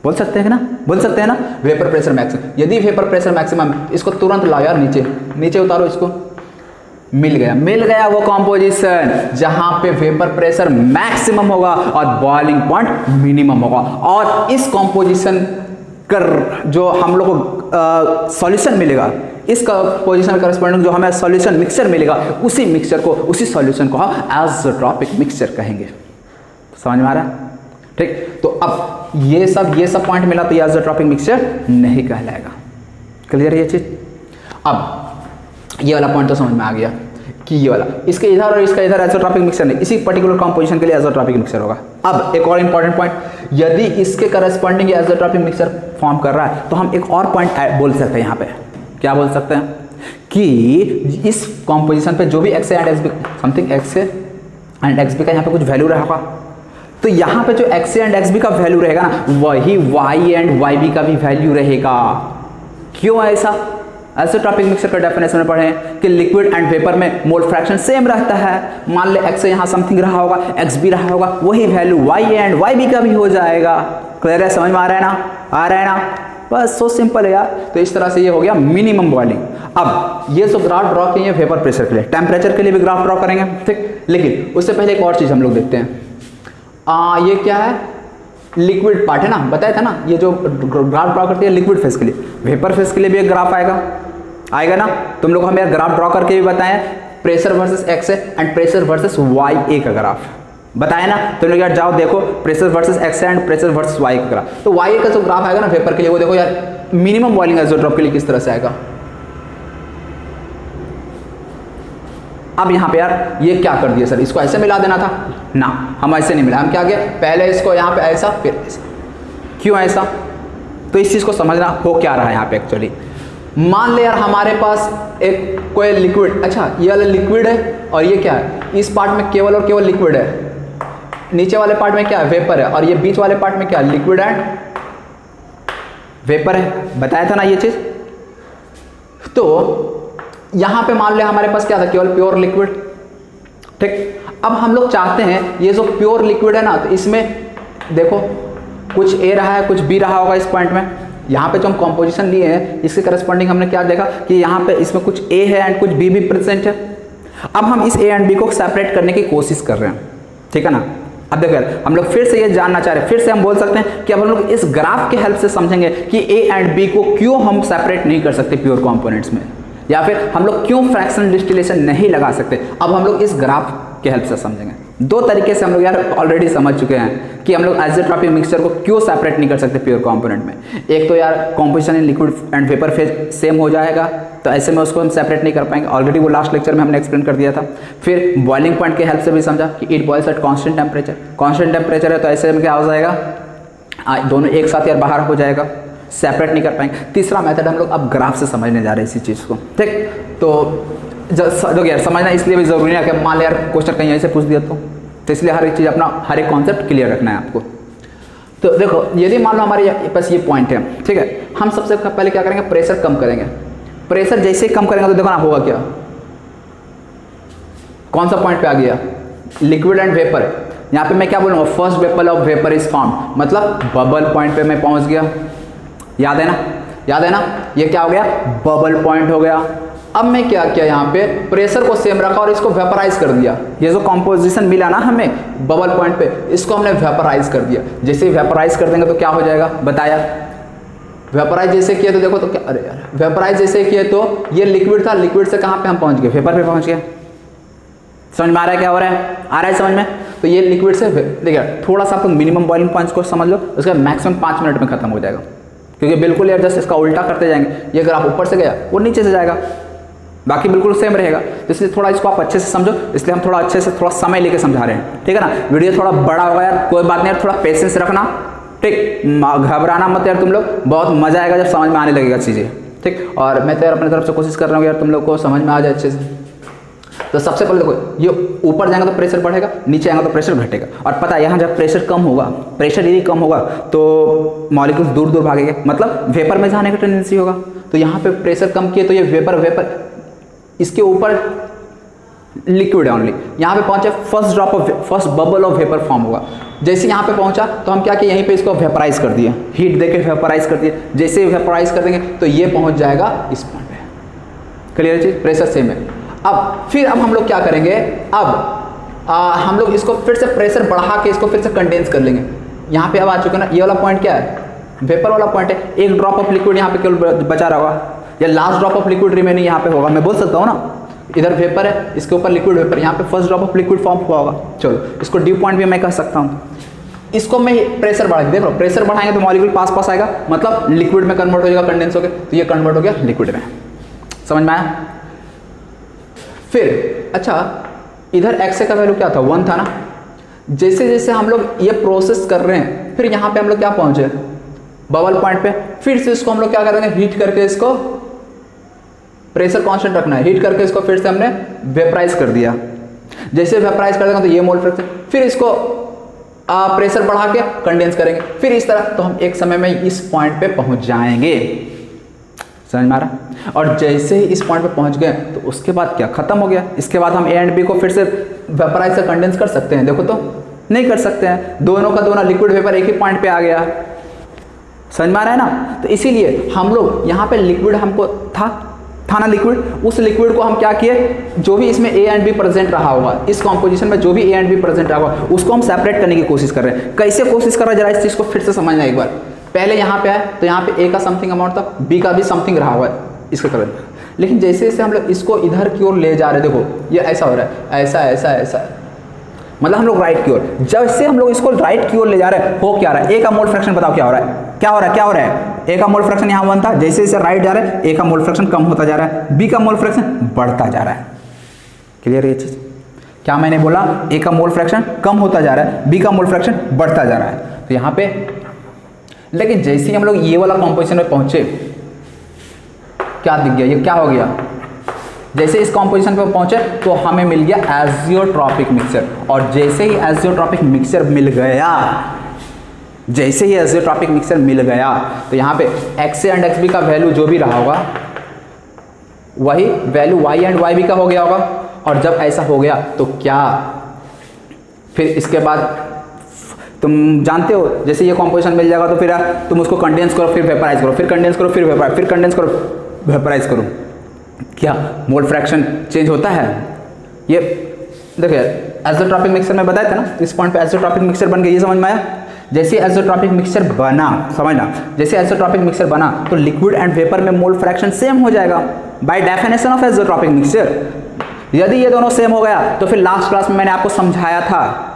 बोल सकते हैं ना, बोल सकते हैं ना, वेपर प्रेशर मैक्सिमम। यदि वेपर प्रेशर मैक्सिमम, इसको तुरंत लाओ यार, नीचे नीचे उतारो इसको, मिल गया वो कॉम्पोजिशन जहां पे वेपर प्रेशर मैक्सिमम होगा और बॉइलिंग पॉइंट मिनिमम होगा। और इस कॉम्पोजिशन कर जो हम लोग को सॉल्यूशन मिलेगा, इस पोजीशन करस्पॉन्डिंग जो हमें सॉल्यूशन मिक्सचर मिलेगा, उसी मिक्सचर को, उसी सॉल्यूशन को हम आइसोट्रॉपिक मिक्सचर कहेंगे। समझ में आ रहा है, ठीक। तो अब ये सब पॉइंट मिला तो ये आइसोट्रॉपिक मिक्सचर नहीं कहलाएगा। क्लियर है ये चीज। अब ये वाला पॉइंट तो समझ में आ गया कि ये वाला, इसके इधर और इसका इधर आइसोट्रॉपिक मिक्सचर नहीं, इसी पर्टिकुलर कॉम्पोजिशन के लिए आइसोट्रॉपिक मिक्सचर होगा। अब एक और इंपॉर्टेंट पॉइंट, यदि इसके करस्पॉन्डिंग ये आइसोट्रॉपिक मिक्सचर फॉर्म कर रहा है तो हम एक और पॉइंट बोल सकते हैं यहाँ पे, क्या बोल सकते हैं कि इस कॉम्पोजिशन पे जो भी X and X B something X and X B का यहाँ पे कुछ वैल्यू रहेगा, तो यहाँ पे जो एक्स एंड एक्स बी का वैल्यू रहेगा ना, वही वाई एंड वाई बी का भी वैल्यू रहेगा। क्यों ऐसा, आइसोट्रॉपिक मिक्सचर का डेफिनेशन में पढ़े कि लिक्विड एंड वेपर में मोल फ्रैक्शन सेम रहता है। मान ले एक्स यहाँ समथिंग रहा होगा, एक्स बी रहा होगा, वही value Y and Y B का भी हो जाएगा। क्लियर है, समझ में आ रहा है ना, आ रहा है ना, बस सो सिंपल है यार। तो इस तरह से ये हो गया मिनिमम बॉइलिंग। अब ये जो ग्राफ ड्रॉ किए हैं वेपर प्रेशर के लिए, टेम्परेचर के लिए भी ग्राफ ड्रॉ करेंगे, ठीक। लेकिन उससे पहले एक और चीज हम लोग देखते हैं, ये क्या है, लिक्विड पार्ट है ना, बताया था ना, ये जो ग्राफ ड्रॉ करती है लिक्विड फेज के लिए, वेपर फेज के लिए भी एक ग्राफ आएगा ना। तुम लोग हमें ग्राफ ड्रॉ करके भी बताएं, pressure versus X and pressure versus Y A का ग्राफ बताया ना। तुम लोग यार जाओ देखो pressure versus X and pressure versus Y का ग्राफ। तो वाई का जो ग्राफ आएगा ना वेपर के लिए, वो देखो यार मिनिमम बॉइलिंग आइसोट्रॉप के लिए किस तरह से आएगा। अब यहाँ पे यार ये क्या कर दिया सर, इसको ऐसे मिला देना था ना, हम ऐसे नहीं मिला, हम क्या किया, पहले इसको यहाँ पे ऐसा फिर ऐसा। क्यों ऐसा, तो इस चीज को समझना हो क्या रहा है यहाँ पे एक्चुअली। मान ले यार हमारे पास एक कोई लिक्विड, अच्छा ये वाला लिक्विड है और ये क्या है, इस पार्ट में केवल और केवल लिक्विड है, नीचे वाले पार्ट में क्या है, वेपर है, और ये बीच वाले पार्ट में क्या है, लिक्विड एंड वेपर है। बताया था ना ये चीज। तो यहां पे मान लिया हमारे पास क्या था, केवल प्योर लिक्विड, ठीक। अब हम लोग चाहते हैं ये जो प्योर लिक्विड है ना, तो इसमें देखो कुछ ए रहा है कुछ बी रहा होगा इस पॉइंट में। यहाँ पे जो हम कॉम्पोजिशन लिए हैं इसके करस्पॉन्डिंग हमने क्या देखा कि यहाँ पे इसमें कुछ ए है एंड कुछ बी भी प्रेजेंट है। अब हम इस ए एंड बी को सेपरेट करने की कोशिश कर रहे हैं, ठीक है ना। अब देखो यार हम लोग फिर से ये जानना चाह रहे हैं, फिर से हम बोल सकते हैं कि अब हम लोग इस ग्राफ के हेल्प से समझेंगे कि ए एंड बी को क्यों हम सेपरेट नहीं कर सकते प्योर कंपोनेंट्स में, या फिर हम लोग क्यों फ्रैक्शनल डिस्टिलेशन नहीं लगा सकते। अब हम लोग इस ग्राफ के हेल्प से समझेंगे। दो तरीके से हम लोग यार ऑलरेडी समझ चुके हैं कि हम लोग आइसोट्रोपिक मिक्सचर को क्यों सेपरेट नहीं कर सकते प्योर कंपोनेंट में। एक तो यार composition in liquid and vapour phase same हो जाएगा, तो ऐसे में उसको हम सेपरेट नहीं कर पाएंगे, ऑलरेडी वो लास्ट लेक्चर में हमने एक्सप्लेन कर दिया था। फिर बॉइलिंग पॉइंट के हेल्प से भी समझा कि it boils at constant temperature, constant temperature है तो ऐसे में क्या हो जाएगा, दोनों एक साथ यार बाहर हो जाएगा, सेपरेट नहीं कर पाएंगे। तीसरा मेथड हम लोग अब ग्राफ से समझने जा रहे हैं इसी चीज़ को, ठीक। तो देखो यार समझना इसलिए भी जरूरी है कि मान लिया यार क्वेश्चन कहीं ऐसे पूछ दिया तो इसलिए हर एक चीज़ अपना हर एक कॉन्सेप्ट क्लियर रखना है आपको। तो देखो यदि मान लो हमारे पास ये पॉइंट है, ठीक है, हम सबसे पहले क्या करेंगे, प्रेशर कम करेंगे। प्रेशर जैसे ही कम करेंगे तो देखो ना होगा क्या, कौन सा पॉइंट पे आ गया, लिक्विड एंड वेपर। यहाँ पे मैं क्या बोलूँगा, first vapour of vapour is formed, मतलब बबल पॉइंट पे मैं पहुँच गया। याद है ना, याद है ना, ये क्या हो गया, बबल पॉइंट हो गया। अब मैं क्या किया, यहाँ पे प्रेशर को सेम रखा और इसको वेपराइज कर दिया। ये जो कॉम्पोजिशन मिला ना हमें बबल पॉइंट पे, इसको हमने वेपराइज कर दिया। जैसे ही वेपराइज कर देंगे तो क्या हो जाएगा, बताया। वेपराइज जैसे किया तो देखो तो क्या, अरे यार वेपराइज जैसे किए तो ये लिक्विड था, लिक्विड से कहाँ पे हम पहुँच गए, वेपर पे पहुँच गए। समझ में आ रहा है क्या हो रहा है, आ रहा है समझ में। तो ये लिक्विड से देखिए थोड़ा सा आप मिनिमम बॉइलिंग पॉइंट्स को समझ लो, उसका मैक्सिमम 5 मिनट में खत्म हो जाएगा, क्योंकि बिल्कुल यार जस्ट इसका उल्टा करते जाएंगे, ये अगर आप ऊपर से गया वो नीचे से जाएगा, बाकी बिल्कुल सेम रहेगा। तो इसलिए थोड़ा इसको आप अच्छे से समझो, इसलिए हम थोड़ा अच्छे से थोड़ा समय लेके समझा रहे हैं, ठीक है ना। वीडियो थोड़ा बड़ा होगा यार, कोई बात नहीं यार, थोड़ा पेशेंस रखना, ठीक, घबराना मत यार तुम लोग, बहुत मजा आएगा जब समझ में आने लगेगा चीज़ें, ठीक। और मैं तो यार अपनी तरफ से कोशिश कर रहा हूँ यार तुम लोग को समझ में आ जाए अच्छे से। तो सबसे पहले देखो, ये ऊपर जाएगा तो प्रेशर बढ़ेगा, नीचे आएगा तो प्रेशर घटेगा। और पता है यहाँ जब प्रेशर कम होगा, प्रेशर यदि कम होगा तो मॉलिक्यूल्स दूर दूर भागेंगे, मतलब वेपर में जाने का टेंडेंसी होगा। तो यहाँ पे प्रेशर कम किए तो ये वेपर इसके ऊपर लिक्विड है ओनली, यहाँ पे पहुंचे first bubble of vapour form होगा। जैसे यहाँ पे पहुंचा तो हम क्या किए, यहीं पे इसको वेपराइज कर दिए, हीट देके वेपराइज कर दिए। जैसे वेपराइज कर देंगे तो ये पहुंच जाएगा इस पॉइंट पे, क्लियर चीज, प्रेशर सेम है। अब हम लोग क्या करेंगे, अब हम लोग इसको फिर से प्रेशर बढ़ा के इसको फिर से कंडेंस कर लेंगे। यहाँ पे अब आ चुके ना, ये वाला पॉइंट क्या है, वेपर वाला पॉइंट है। एक ड्रॉप ऑफ लिक्विड यहाँ पे केवल बचा रहा होगा, या last drop of liquid remaining यहाँ पे होगा, मैं बोल सकता हूँ ना, इधर वेपर है, इसके ऊपर लिक्विड वेपर, यहाँ पे first drop of liquid form हुआ होगा। चलो इसको ड्यू पॉइंट भी मैं कह सकता हूँ। इसको मैं प्रेशर बढ़ा, देख लो प्रेशर बढ़ाएंगे तो मॉलिक्यूल पास पास आएगा, मतलब लिक्विड में कन्वर्ट हो जाएगा, कंडेंस हो गया, तो ये कन्वर्ट हो गया लिक्विड में। समझ में आया। फिर अच्छा इधर एक्स का वैल्यू क्या था, 1 था ना। जैसे जैसे हम लोग ये प्रोसेस कर रहे हैं, फिर यहाँ पे हम लोग क्या पहुंचे, बबल पॉइंट पे। फिर से इसको हम लोग क्या करेंगे, हीट करके इसको, प्रेशर कांस्टेंट रखना है, हीट करके इसको फिर से हमने वेपराइज कर दिया। जैसे वेपराइज कर देंगे तो ये मोल फ्रैक्शन, फिर इसको प्रेशर बढ़ा के कंडेंस करेंगे, फिर इस तरह, तो हम एक समय में इस पॉइंट पे पहुंच जाएंगे। समझ में आ रहा। और जैसे ही इस पॉइंट पे पहुंच गए तो उसके बाद क्या, खत्म हो गया। इसके बाद हम ए एंड बी को फिर से वेपराइज से कंडेंस कर सकते हैं, देखो तो नहीं कर सकते हैं, दोनों का दोनों लिक्विड वेपर एक ही पॉइंट पे आ गया। समझ में आ रहा है ना। तो इसीलिए हम लोग यहाँ पे लिक्विड हमको था ना लिक्विड, उस लिक्विड को हम क्या किए, जो भी इसमें ए एंड बी प्रेजेंट रहा होगा, इस कॉम्पोजिशन में जो भी ए एंड बी प्रेजेंट रहा होगा, उसको हम सेपरेट करने की कोशिश कर रहे हैं। कैसे कोशिश कर रहे हैं, जरा इस चीज को फिर से समझना एक बार। पहले यहाँ पे आए तो यहाँ पे ए का समथिंग अमाउंट था, बी का भी समथिंग रहा हुआ है इसके करंट, लेकिन जैसे जैसे हम लोग इसको इधर की ओर ले जा रहे हैं, देखो ये ऐसा हो रहा है, ऐसा ऐसा ऐसा, मतलब हम लोग राइट की ओर, जैसे हम लोग इसको राइट की ओर ले जा रहे हैं, हो क्या रहा है, ए का मोल फ्रैक्शन बताओ क्या हो रहा है, क्या हो रहा है, क्या हो रहा है। ए का मोल फ्रैक्शन यहाँ 1 था, जैसे जैसे राइट जा रहा है ए का मोल फ्रैक्शन कम होता जा रहा है, बी का मोल फ्रैक्शन बढ़ता जा रहा है। क्लियर है ये चीज, क्या मैंने बोला, ए का मोल फ्रैक्शन कम होता जा रहा है, बी का मोल फ्रैक्शन बढ़ता जा रहा है। तो यहाँ पे लेकिन जैसे ही हम लोग ये वाला कॉम्पोजिशन में पहुंचे, क्या दिख गया, ये क्या हो गया, जैसे इस कॉम्पोजिशन पे पहुंचे तो हमें मिल गया एजियोट्रॉपिक मिक्सचर। और जैसे ही एजियोट्रॉपिक मिक्सचर मिल गया, जैसे ही एजियोट्रॉपिक मिक्सचर मिल गया, तो यहाँ पे X A and X B का वैल्यू जो भी रहा होगा, वही वैल्यू y एंड वाई भी का हो गया होगा। और जब ऐसा हो गया तो क्या फिर इसके बाद तुम जानते हो जैसे ये कॉम्पोजिशन मिल जाएगा तो फिर तुम उसको कंडेंस करो, फिर वेपराइज करो, फिर कंडेंस करो, फिर वेपराइज, फिर कंडेंस करो, वेपराइज करो, क्या मोल फ्रैक्शन चेंज होता है? ये देखिए एज़ोट्रॉपिक मिक्सचर में बताया था ना, इस पॉइंट पे एज़ोट्रॉपिक मिक्सचर बन गया, ये समझ में आया? जैसे एज़ोट्रॉपिक मिक्सचर बना, समझना, जैसे एज़ोट्रॉपिक मिक्सचर बना तो लिक्विड एंड वेपर में मोल फ्रैक्शन सेम हो जाएगा by definition of azeotropic mixture. यदि ये दोनों सेम हो गया तो फिर लास्ट क्लास में मैंने आपको समझाया था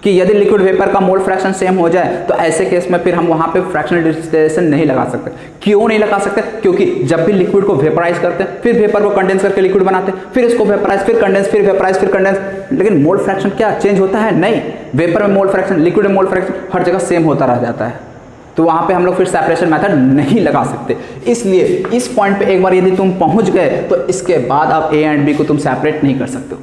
कि यदि लिक्विड वेपर का मोल फ्रैक्शन सेम हो जाए तो ऐसे केस में फिर हम वहाँ पे फ्रैक्शनल डिस्टिलेशन नहीं लगा सकते। क्यों नहीं लगा सकते? क्योंकि जब भी लिक्विड को वेपराइज करते हैं फिर वेपर को कंडेंस करके लिक्विड बनाते हैं, फिर इसको वेपराइज, फिर कंडेंस, फिर वेपराइज, फिर कंडेंस, लेकिन मोल फ्रैक्शन क्या चेंज होता है? नहीं। वेपर में मोल फ्रैक्शन, लिक्विड में मोल फ्रैक्शन हर जगह सेम होता रह जाता है, तो वहाँ पे हम लोग फिर सेपरेशन मेथड नहीं लगा सकते। इसलिए इस पॉइंट पे एक बार यदि तुम पहुँच गए तो इसके बाद अब ए एंड बी को तुम सेपरेट नहीं कर सकते हो।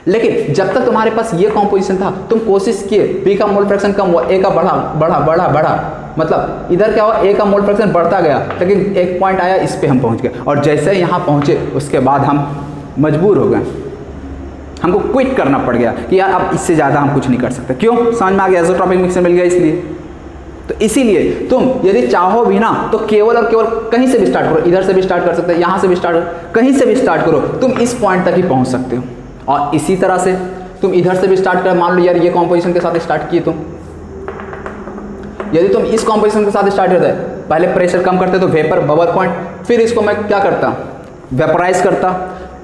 लेकिन जब तक तुम्हारे पास ये कॉम्पोजिशन था तुम कोशिश किए बी का मोल फ्रैक्शन कम हुआ, ए का बढ़ा बढ़ा बढ़ा बढ़ा, मतलब इधर क्या हुआ, ए का मोल फ्रैक्शन बढ़ता गया, लेकिन एक पॉइंट आया इस पे हम पहुंच गए, और जैसे यहाँ पहुंचे उसके बाद हम मजबूर हो गए, हमको क्विट करना पड़ गया कि यार अब इससे ज़्यादा हम कुछ नहीं कर सकते। क्यों? समझ में आ गया, एज़ोट्रॉपिक मिक्सचर मिल गया इसलिए। तो इसीलिए तुम यदि चाहो भी ना तो केवल और केवल कहीं से भी स्टार्ट करो, इधर से भी स्टार्ट कर सकते हो, यहाँ से भी स्टार्ट करो, कहीं से भी स्टार्ट करो, तुम इस पॉइंट तक ही पहुँच सकते हो। और इसी तरह से तुम इधर से भी स्टार्ट कर, मान लो यार ये कॉम्पोजिशन के साथ स्टार्ट किए तुम, यदि तुम इस कॉम्पोजिशन के साथ स्टार्ट करते पहले प्रेशर कम करते तो वेपर बबल पॉइंट, फिर इसको मैं क्या करता, वेपराइज करता,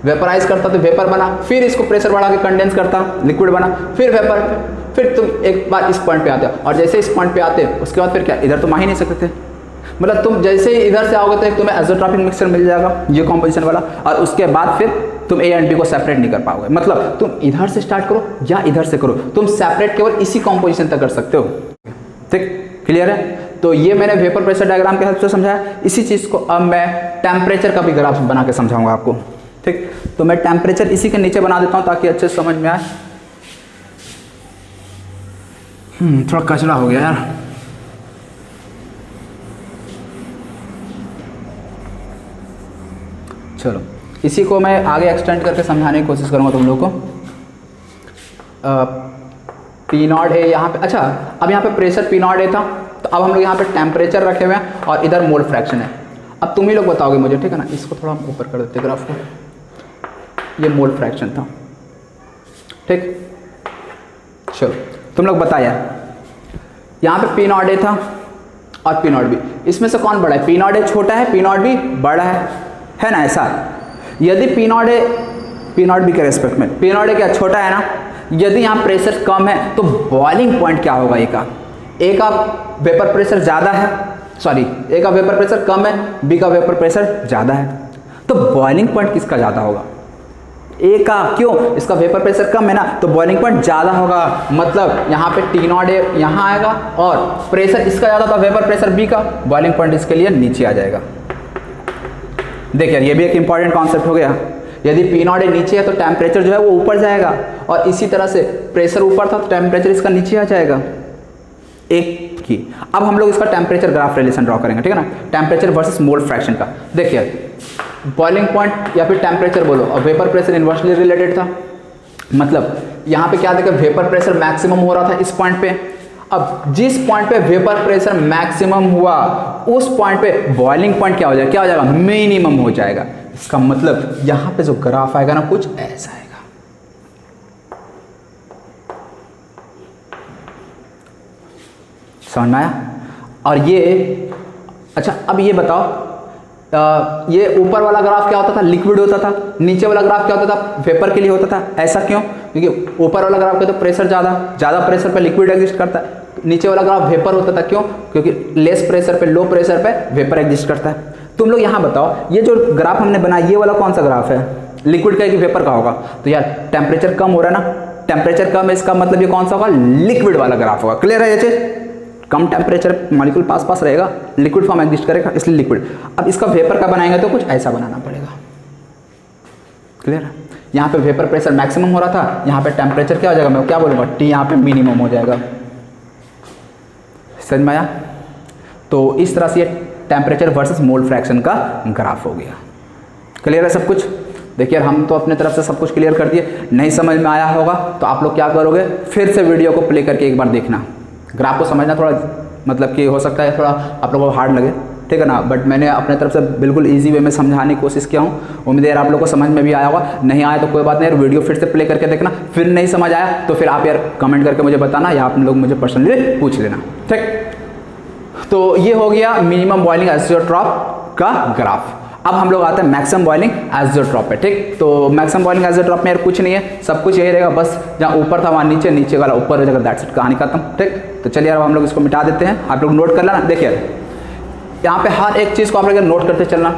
वेपराइज करता तो वेपर बना, फिर इसको प्रेशर बढ़ा के कंडेंस करता, लिक्विड बना, फिर वेपर, फिर तुम एक बार इस पॉइंट पे आते हो, और जैसे इस पॉइंट पे आते उसके बाद फिर क्या, इधर तुम आ ही नहीं सकते थे, मतलब तुम जैसे ही इधर से आओगे तो एक तुम्हें एज़ोट्रॉपिक मिक्सचर मिल जाएगा ये कॉम्पोजिशन वाला, और उसके बाद फिर तुम ए एंड बी को सेपरेट नहीं कर पाओगे। मतलब तुम इधर से स्टार्ट करो या इधर से करो, तुम सेपरेट केवल इसी कॉम्पोजिशन तक कर सकते हो। ठीक, क्लियर है? तो ये मैंने वेपर प्रेशर डायग्राम के हेल्प से समझाया। इसी चीज़ को अब मैं टेम्परेचर का भी ग्राफ बना के समझाऊंगा आपको। ठीक, तो मैं टेम्परेचर इसी के नीचे बना देता हूँ ताकि अच्छे से समझ में आए। थोड़ा कचरा हो गया यार। चलो इसी को मैं आगे एक्सटेंड करके समझाने की कोशिश करूँगा तुम लोग को। पी नॉट ए यहाँ पे, अच्छा अब यहाँ पे प्रेशर पी नॉट ए था, तो अब हम लोग यहाँ पे टेम्परेचर रखे हुए हैं और इधर मोल फ्रैक्शन है। अब तुम ही लोग बताओगे मुझे, ठीक है ना, इसको थोड़ा ऊपर कर देते ग्राफ को, ये मोल फ्रैक्शन था। ठीक, चलो तुम लोग बताया यहाँ पे पी नॉट ए था और पी नॉट बी, इसमें से कौन बड़ा है? पी नॉट ए छोटा है, पी नॉट बी बड़ा है ना? ऐसा यदि P not A P not be के रेस्पेक्ट में पी नॉट ए क्या छोटा है ना, यदि यहाँ प्रेशर कम है तो बॉइलिंग पॉइंट क्या होगा? ए का वेपर प्रेशर ज़्यादा है, सॉरी ए का वेपर प्रेशर कम है, बी का वेपर प्रेशर ज़्यादा है, तो बॉइलिंग पॉइंट किसका ज़्यादा होगा? ए का। क्यों? इसका वेपर प्रेशर कम है ना, तो बॉइलिंग पॉइंट ज़्यादा होगा। मतलब यहाँ पे टी नॉट ए यहाँ आएगा और प्रेशर इसका ज़्यादा था, वेपर प्रेशर बी का, बॉइलिंग पॉइंट इसके लिए नीचे आ जाएगा। देखिए ये भी एक इंपॉर्टेंट कॉन्सेप्ट हो गया। यदि पी नॉट ए नीचे है तो टेम्परेचर जो है वो ऊपर जाएगा, और इसी तरह से प्रेशर ऊपर था तो टेम्परेचर इसका नीचे आ जाएगा। एक की अब हम लोग इसका टेम्परेचर ग्राफ रिलेशन ड्रॉ करेंगे, ठीक है ना, टेम्परेचर वर्सेस मोल फ्रैक्शन का। देखिए बॉइलिंग पॉइंट या फिर टेम्परेचर बोलो, और वेपर प्रेशर इन्वर्सली रिलेटेड था। मतलब यहाँ पे क्या देखा, वेपर प्रेशर मैक्सिमम हो रहा था इस पॉइंट पे। अब जिस पॉइंट पे वेपर प्रेशर मैक्सिमम हुआ उस पॉइंट पे बॉइलिंग पॉइंट क्या हो जाएगा? क्या हो जाएगा? मिनिमम हो जाएगा। इसका मतलब यहाँ पे जो ग्राफ आएगा ना कुछ ऐसा आएगा। समझ में आया? और ये अच्छा अब ये बताओ, ये ऊपर वाला ग्राफ क्या होता था? लिक्विड होता था। नीचे वाला ग्राफ क्या होता था? वेपर के लिए होता था। ऐसा क्यों? क्योंकि ऊपर वाला ग्राफ का तो प्रेशर ज़्यादा प्रेशर पे लिक्विड एग्जिस्ट करता है, नीचे वाला ग्राफ वेपर होता था। क्यों? क्योंकि लेस प्रेशर पे, लो प्रेशर पे वेपर एग्जिस्ट करता है। तुम लोग यहाँ बताओ, ये जो ग्राफ हमने बनाया ये वाला कौन सा ग्राफ है? लिक्विड का कि वेपर का होगा? तो यार टेम्परेचर कम हो रहा है ना, टेम्परेचर कम है, इसका मतलब ये कौन सा होगा? लिक्विड वाला ग्राफ होगा। क्लियर है ये चीज़? कम टेम्परेचर मॉलिक्यूल पास रहेगा, लिक्विड फॉर्म एग्जिस्ट करेगा, इसलिए लिक्विड। अब इसका वेपर का बनाएंगे तो कुछ ऐसा बनाना पड़ेगा। क्लियर है? यहाँ पे वेपर प्रेशर मैक्सिमम हो रहा था, यहाँ पे टेम्परेचर क्या हो जाएगा? मैं क्या बोलूँगा? टी यहाँ पे मिनिमम हो जाएगा। समझ में आया? तो इस तरह से ये टेम्परेचर वर्सेस मोल फ्रैक्शन का ग्राफ हो गया। क्लियर है सब कुछ? देखिए हम तो अपने तरफ से सब कुछ क्लियर कर दिए। नहीं समझ में आया होगा तो आप लोग क्या करोगे, फिर से वीडियो को प्ले करके एक बार देखना। ग्राफ को समझना थोड़ा मतलब कि हो सकता है थोड़ा आप लोगों को हार्ड लगे, ठीक है ना, बट मैंने अपने तरफ से बिल्कुल इजी वे में समझाने की कोशिश किया हूँ। उम्मीद है यार आप लोग को समझ में भी आया होगा। नहीं आया तो कोई बात नहीं यार, वीडियो फिर से प्ले करके देखना। फिर नहीं समझ आया तो फिर आप यार कमेंट करके मुझे बताना या आप लोग मुझे पर्सनली पूछ लेना, ठीक। तो ये हो गया मिनिमम बॉइलिंग आइसोट्रॉप का ग्राफ। अब हम लोग आते हैं मैक्सिमम बॉइलिंग आइसोट्रॉप पे, ठीक। तो मैक्सिमम बॉइलिंग आइसोट्रॉप में यार कुछ नहीं है, सब कुछ यही रहेगा, बस जहाँ ऊपर था वहाँ नीचे, नीचे वाला ऊपर हो जाएगा, दैट्स इट, कहानी खत्म, ठीक। तो चलिए यार हम लोग इसको मिटा देते हैं। आप लोग नोट कर लेना। देखिए यहाँ पे हर एक चीज़ को आप लोग नोट करते चलना।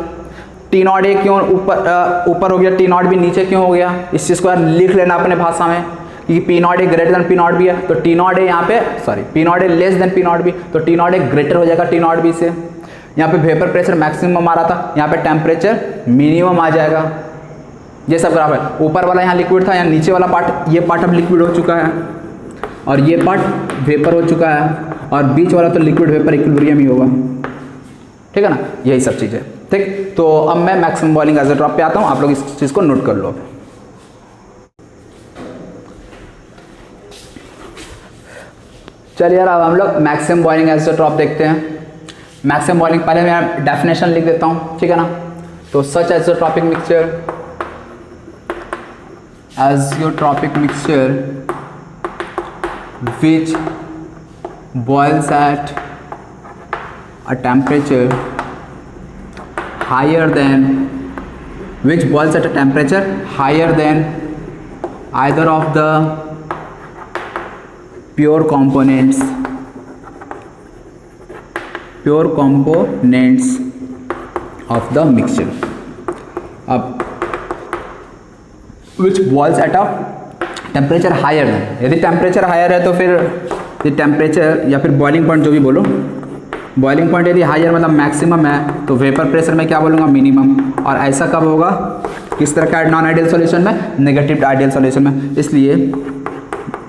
T0 क्यों ऊपर हो गया, T0 भी नीचे क्यों हो गया, इस चीज़ को यार लिख लेना अपने भाषा में कि P0 ग्रेटर देन P0 भी है, तो T0 यहाँ पे sorry P0 less than P0 भी, तो T0 ग्रेटर हो जाएगा T0 भी से। यहाँ पे वेपर प्रेशर मैक्सिमम आ रहा था, यहाँ पे टेम्परेचर मिनिमम आ जाएगा। ये सब ग्राफ है। ऊपर वाला यहाँ लिक्विड था, यहाँ नीचे वाला पार्ट, ये पार्ट अब लिक्विड हो चुका है और ये पार्ट वेपर हो चुका है, और बीच वाला तो लिक्विड वेपर इक्विलिब्रियम ही होगा, ठीक है ना। यही सब चीज़ है, ठीक। तो अब मैं मैक्सिमम बॉइलिंग आइसोट्रॉप पे आता हूँ, आप लोग इस चीज़ को नोट कर लो। चलिए यार अब हम लोग मैक्सिमम बॉइलिंग आइसोट्रॉप देखते हैं। मैक्सिमम बॉइलिंग पहले मैं डेफिनेशन लिख देता हूँ, ठीक है ना। तो such isotropic mixture which boils at a temperature higher than either of the pure components of the mixture। अब which boils at a temperature higher है, यदि टेम्परेचर हायर है तो फिर ये टेम्परेचर या फिर बॉइलिंग पॉइंट जो भी बोलो, बॉइलिंग पॉइंट यदि हायर मतलब मैक्सिमम है तो वेपर प्रेशर में क्या बोलूँगा, मिनिमम। और ऐसा कब होगा, किस तरह का नॉन आइडियल सॉल्यूशन में, नेगेटिव आइडियल सॉल्यूशन में। इसलिए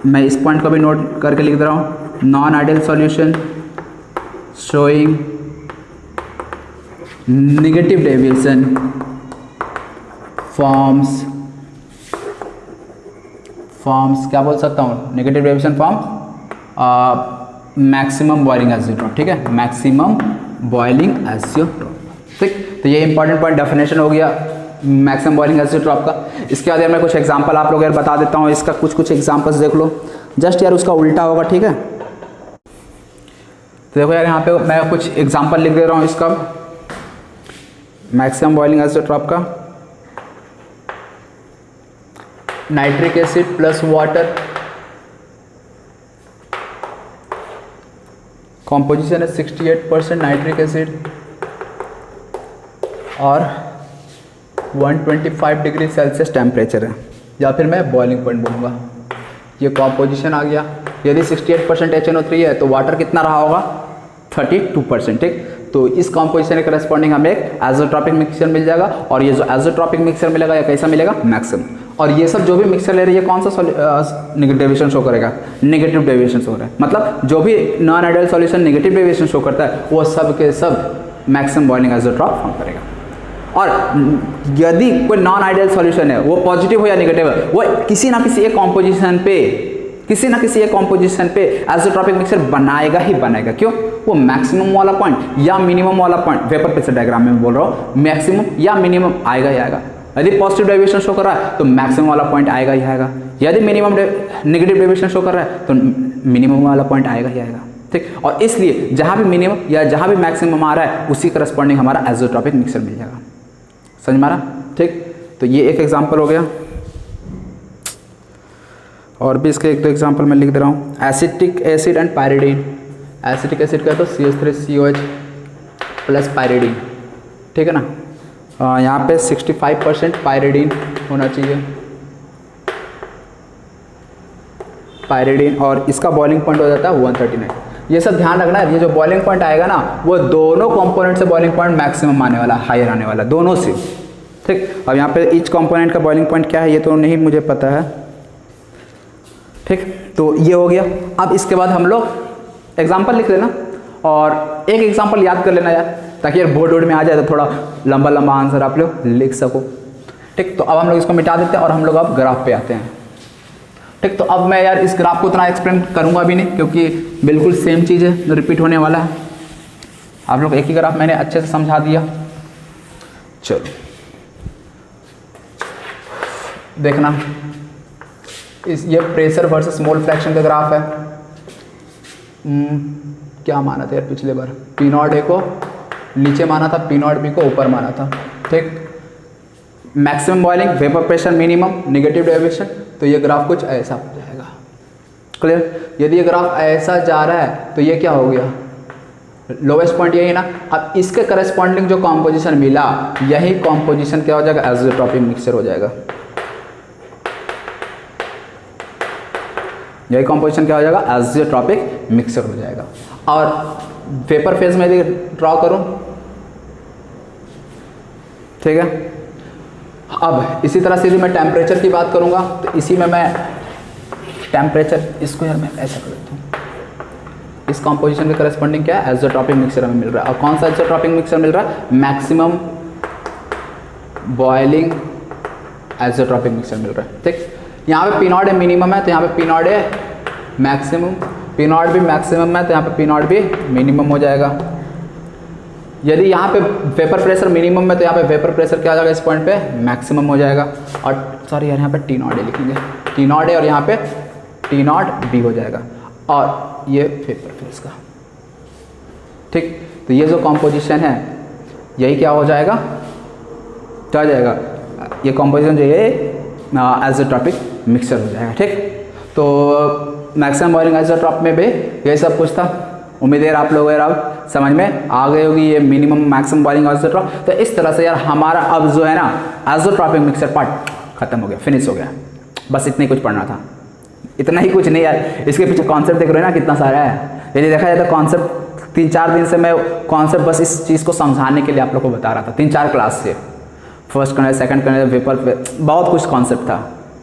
मैं इस पॉइंट को भी नोट करके लिख दे रहा हूँ, non ideal solution showing negative deviation forms क्या बोल सकता हूँ, negative deviation form maximum boiling isotrope, ठीक है, मैक्सिमम बॉइलिंग आइसोट्रॉप, ठीक। तो ये इंपॉर्टेंट पॉइंट डेफिनेशन हो गया मैक्सिमम बॉइलिंग आइसोट्रॉप का। इसके बाद यार मैं कुछ एग्जांपल आप लोग यार बता देता हूँ, इसका कुछ एग्जांपल्स देख लो, जस्ट यार उसका उल्टा होगा, ठीक है। तो देखो यार यहाँ पे मैं कुछ एग्जांपल लिख दे रहा हूँ इसका मैक्सिमम बॉइलिंग आइसोट्रॉप का। Nitric acid plus water, composition है 68% नाइट्रिक एसिड और 125 डिग्री सेल्सियस टेम्परेचर है, या फिर मैं बॉइलिंग पॉइंट बोलूँगा। ये कॉम्पोजिशन आ गया। यदि 68% HNO3 है तो वाटर कितना रहा होगा, 32%, ठीक। तो इस कॉम्पोजिशन के करस्पॉन्डिंग हमें एक आइसोट्रॉपिक मिक्सचर मिल जाएगा, और ये जो आइसोट्रॉपिक मिक्सचर मिलेगा या कैसा मिलेगा, मैक्सिमम। और ये सब जो भी मिक्सचर ले रही है कौन सा नेगेटिव डेविएशन शो करेगा, नेगेटिव डेविएशन शो हो रहा है, मतलब जो भी non ideal solution negative deviation show करता है वो सब के सब मैक्सिमम बॉइलिंग आइसोट्रॉप फॉर्म करेगा। और यदि कोई नॉन आइडियल सॉल्यूशन है वो पॉजिटिव हो या नेगेटिव है, वो किसी ना किसी एक कॉम्पोजिशन पे आइसोट्रॉपिक मिक्सचर बनाएगा ही बनाएगा। क्यों, वो मैक्सिमम वाला पॉइंट या मिनिमम वाला पॉइंट, वेपर प्रेशर डायग्राम में बोल रहा हूँ, मैक्सिमम या मिनिमम आएगा ही आएगा। यदि पॉजिटिव डेविएशन शो कर रहा है तो मैक्सिमम वाला पॉइंट आएगा ही आएगा, यदि मिनिमम नेगेटिव डेविएशन शो कर रहा है तो मिनिमम वाला पॉइंट आएगा ही आएगा, ठीक। और इसलिए जहाँ भी मिनिमम या जहाँ भी मैक्सिमम आ रहा है उसी करस्पॉन्डिंग हमारा आइसोट्रॉपिक मिक्सचर मिल जाएगा। समझ में आ रहा, ठीक। तो ये एक एग्जाम्पल हो गया, और भी इसके एक दो एग्जाम्पल मैं लिख दे रहा हूँ। Acetic acid and pyridine. Acetic acid का तो CH3COH प्लस पायरिडीन, ठीक है ना। यहाँ पे 65% पायरिडीन होना चाहिए, पायरिडीन, और इसका बॉइलिंग पॉइंट हो जाता है 139। ये सब ध्यान रखना है, ये जो बॉइलिंग पॉइंट आएगा ना वो दोनों कंपोनेंट से बॉइलिंग पॉइंट मैक्सिमम आने वाला, हायर आने वाला, दोनों से, ठीक। अब यहाँ पे ईच कंपोनेंट का बॉइलिंग पॉइंट क्या है ये तो नहीं मुझे पता है, ठीक। तो ये हो गया। अब इसके बाद हम लोग एग्जाम्पल लिख लेना और एक एग्जाम्पल याद कर लेना यार। ताकि यार बोर्ड में आ जाए तो थोड़ा लंबा लंबा आंसर आप लोग लिख सको। ठीक, तो अब हम लोग इसको मिटा देते हैं और हम लोग अब ग्राफ पे आते हैं। ठीक, तो अब मैं यार इस ग्राफ को उतना एक्सप्लेन करूँगा भी नहीं क्योंकि बिल्कुल सेम चीज़ है, रिपीट होने वाला है। आप लोग एक ही ग्राफ मैंने अच्छे से समझा दिया। चलो देखना, ये प्रेशर वर्सेस मोल फ्रैक्शन का ग्राफ है। क्या माना था यार पिछले बार, पी नॉट ए को नीचे माना था, पी नॉट बी को ऊपर माना था। ठीक, maximum boiling, vapour pressure minimum, negative deviation, तो ये ग्राफ कुछ ऐसा हो जाएगा। क्लियर? यदि ये ग्राफ ऐसा जा रहा है तो ये क्या हो गया, लोवेस्ट पॉइंट यही ना। अब इसके करस्पॉन्डिंग जो कॉम्पोजिशन मिला, यही कॉम्पोजिशन क्या हो जाएगा, एज़ोट्रॉपिक मिक्सचर हो जाएगा। यही कॉम्पोजिशन क्या हो जाएगा, एज़ोट्रॉपिक मिक्सचर हो जाएगा। और वेपर फेज में यदि ड्रॉ करूं, ठीक है। अब इसी तरह से यदि मैं टेम्परेचर की बात करूंगा तो इसी में मैं टेम्परेचर, इसको यार मैं ऐसा कर देता हूँ, इस कॉम्पोजिशन के करस्पॉन्डिंग क्या है, एज़ोट्रॉपिक मिक्सचर हमें मिल रहा है। और कौन सा एज़ोट्रॉपिक मिक्सचर मिल रहा है, मैक्सिमम बॉइलिंग एज़ोट्रॉपिक मिक्सचर मिल रहा है। ठीक, यहाँ पे पी नॉट ए मिनिमम है तो यहाँ पे P not a maximum, P not भी मैक्सिमम है तो यहाँ पे पी नॉट भी मिनिमम हो जाएगा। यदि यहाँ पे वेपर प्रेशर मिनिमम है तो यहाँ पे वेपर प्रेशर क्या हो जाएगा, इस पॉइंट पे मैक्सिमम हो जाएगा। और सॉरी यार यहाँ पे टी नॉट ए लिखेंगे, टी नॉट ए और यहाँ पे टी नॉट बी हो जाएगा। और ये वेपर फेज का। ठीक, तो ये जो कॉम्पोजिशन है यही क्या हो जाएगा, क्या हो जाएगा, ये कॉम्पोजिशन जो है एज़ोट्रॉपिक मिक्सचर हो जाएगा। ठीक, तो मैक्सिमम बॉइलिंग एज़ोट्रॉप में भी यही सब कुछ था। उम्मीद है आप लोग यार अब समझ में आ गए होगी ये मिनिमम मैक्सिमम बॉइलिंग एज़ोट्रॉप। तो इस तरह से यार हमारा अब जो है ना एज़ोट्रॉपिक मिक्सचर पार्ट खत्म हो गया, फिनिश हो गया। बस इतना ही कुछ पढ़ना था, इतना ही कुछ नहीं यार। इसके पीछे कॉन्सेप्ट देख रहे हो ना कितना सारा है। यदि देखा जाए तो कॉन्सेप्ट 3-4 दिन से मैं कॉन्सेप्ट बस इस चीज़ को समझाने के लिए आप लोग को बता रहा था। 3-4 क्लास से, फर्स्ट करने, सेकंड करने, वेपर, बहुत कुछ कॉन्सेप्ट था।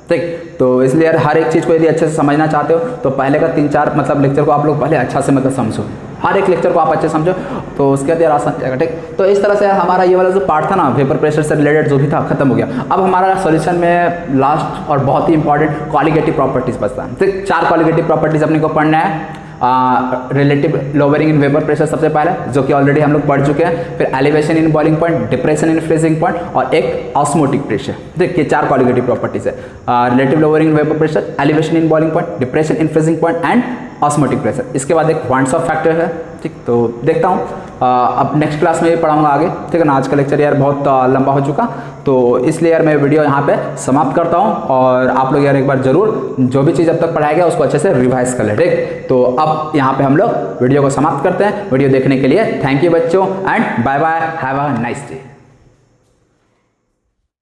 ठीक, तो इसलिए यार हर एक चीज़ को यदि अच्छे से समझना चाहते हो तो पहले का 3-4 मतलब लेक्चर को आप लोग पहले अच्छा से मतलब समझो, हर एक लेक्चर को आप अच्छे समझो तो उसके बाद यार आसान जाएगा। ठीक, तो इस तरह से यार हमारा ये वाला जो पार्ट था ना वेपर प्रेशर से रिलेटेड जो भी था खत्म हो गया। अब हमारा सॉल्यूशन में लास्ट और बहुत ही इंपॉर्टेंट क्वालिटेटिव प्रॉपर्टीज बचता है। ठीक, 4 क्वालिटेटिव प्रॉपर्टीज अपने को पढ़ना है। Relative lowering in vapour pressure सबसे पहले, जो कि ऑलरेडी हम लोग पढ़ चुके हैं। फिर elevation in boiling point, depression in freezing point और एक ऑस्मोटिक प्रेशर। देखिए 4 क्वालिटेटिव प्रॉपर्टीज है, relative lowering in vapour pressure, elevation in boiling point, depression in freezing point and osmotic pressure. इसके बाद एक पॉइंट्स ऑफ फैक्टर है। ठीक, तो देखता हूँ अब नेक्स्ट क्लास में ये पढ़ाऊंगा आगे। ठीक है ना, आज का लेक्चर यार बहुत लंबा हो चुका, तो इसलिए यार मैं वीडियो यहाँ पे समाप्त करता हूँ। और आप लोग यार एक बार जरूर जो भी चीज़ अब तक पढ़ाया गया उसको अच्छे से रिवाइज कर ले। ठीक, तो अब यहाँ पे हम लोग वीडियो को समाप्त करते हैं। वीडियो देखने के लिए थैंक यू बच्चों, and bye bye, have a nice day.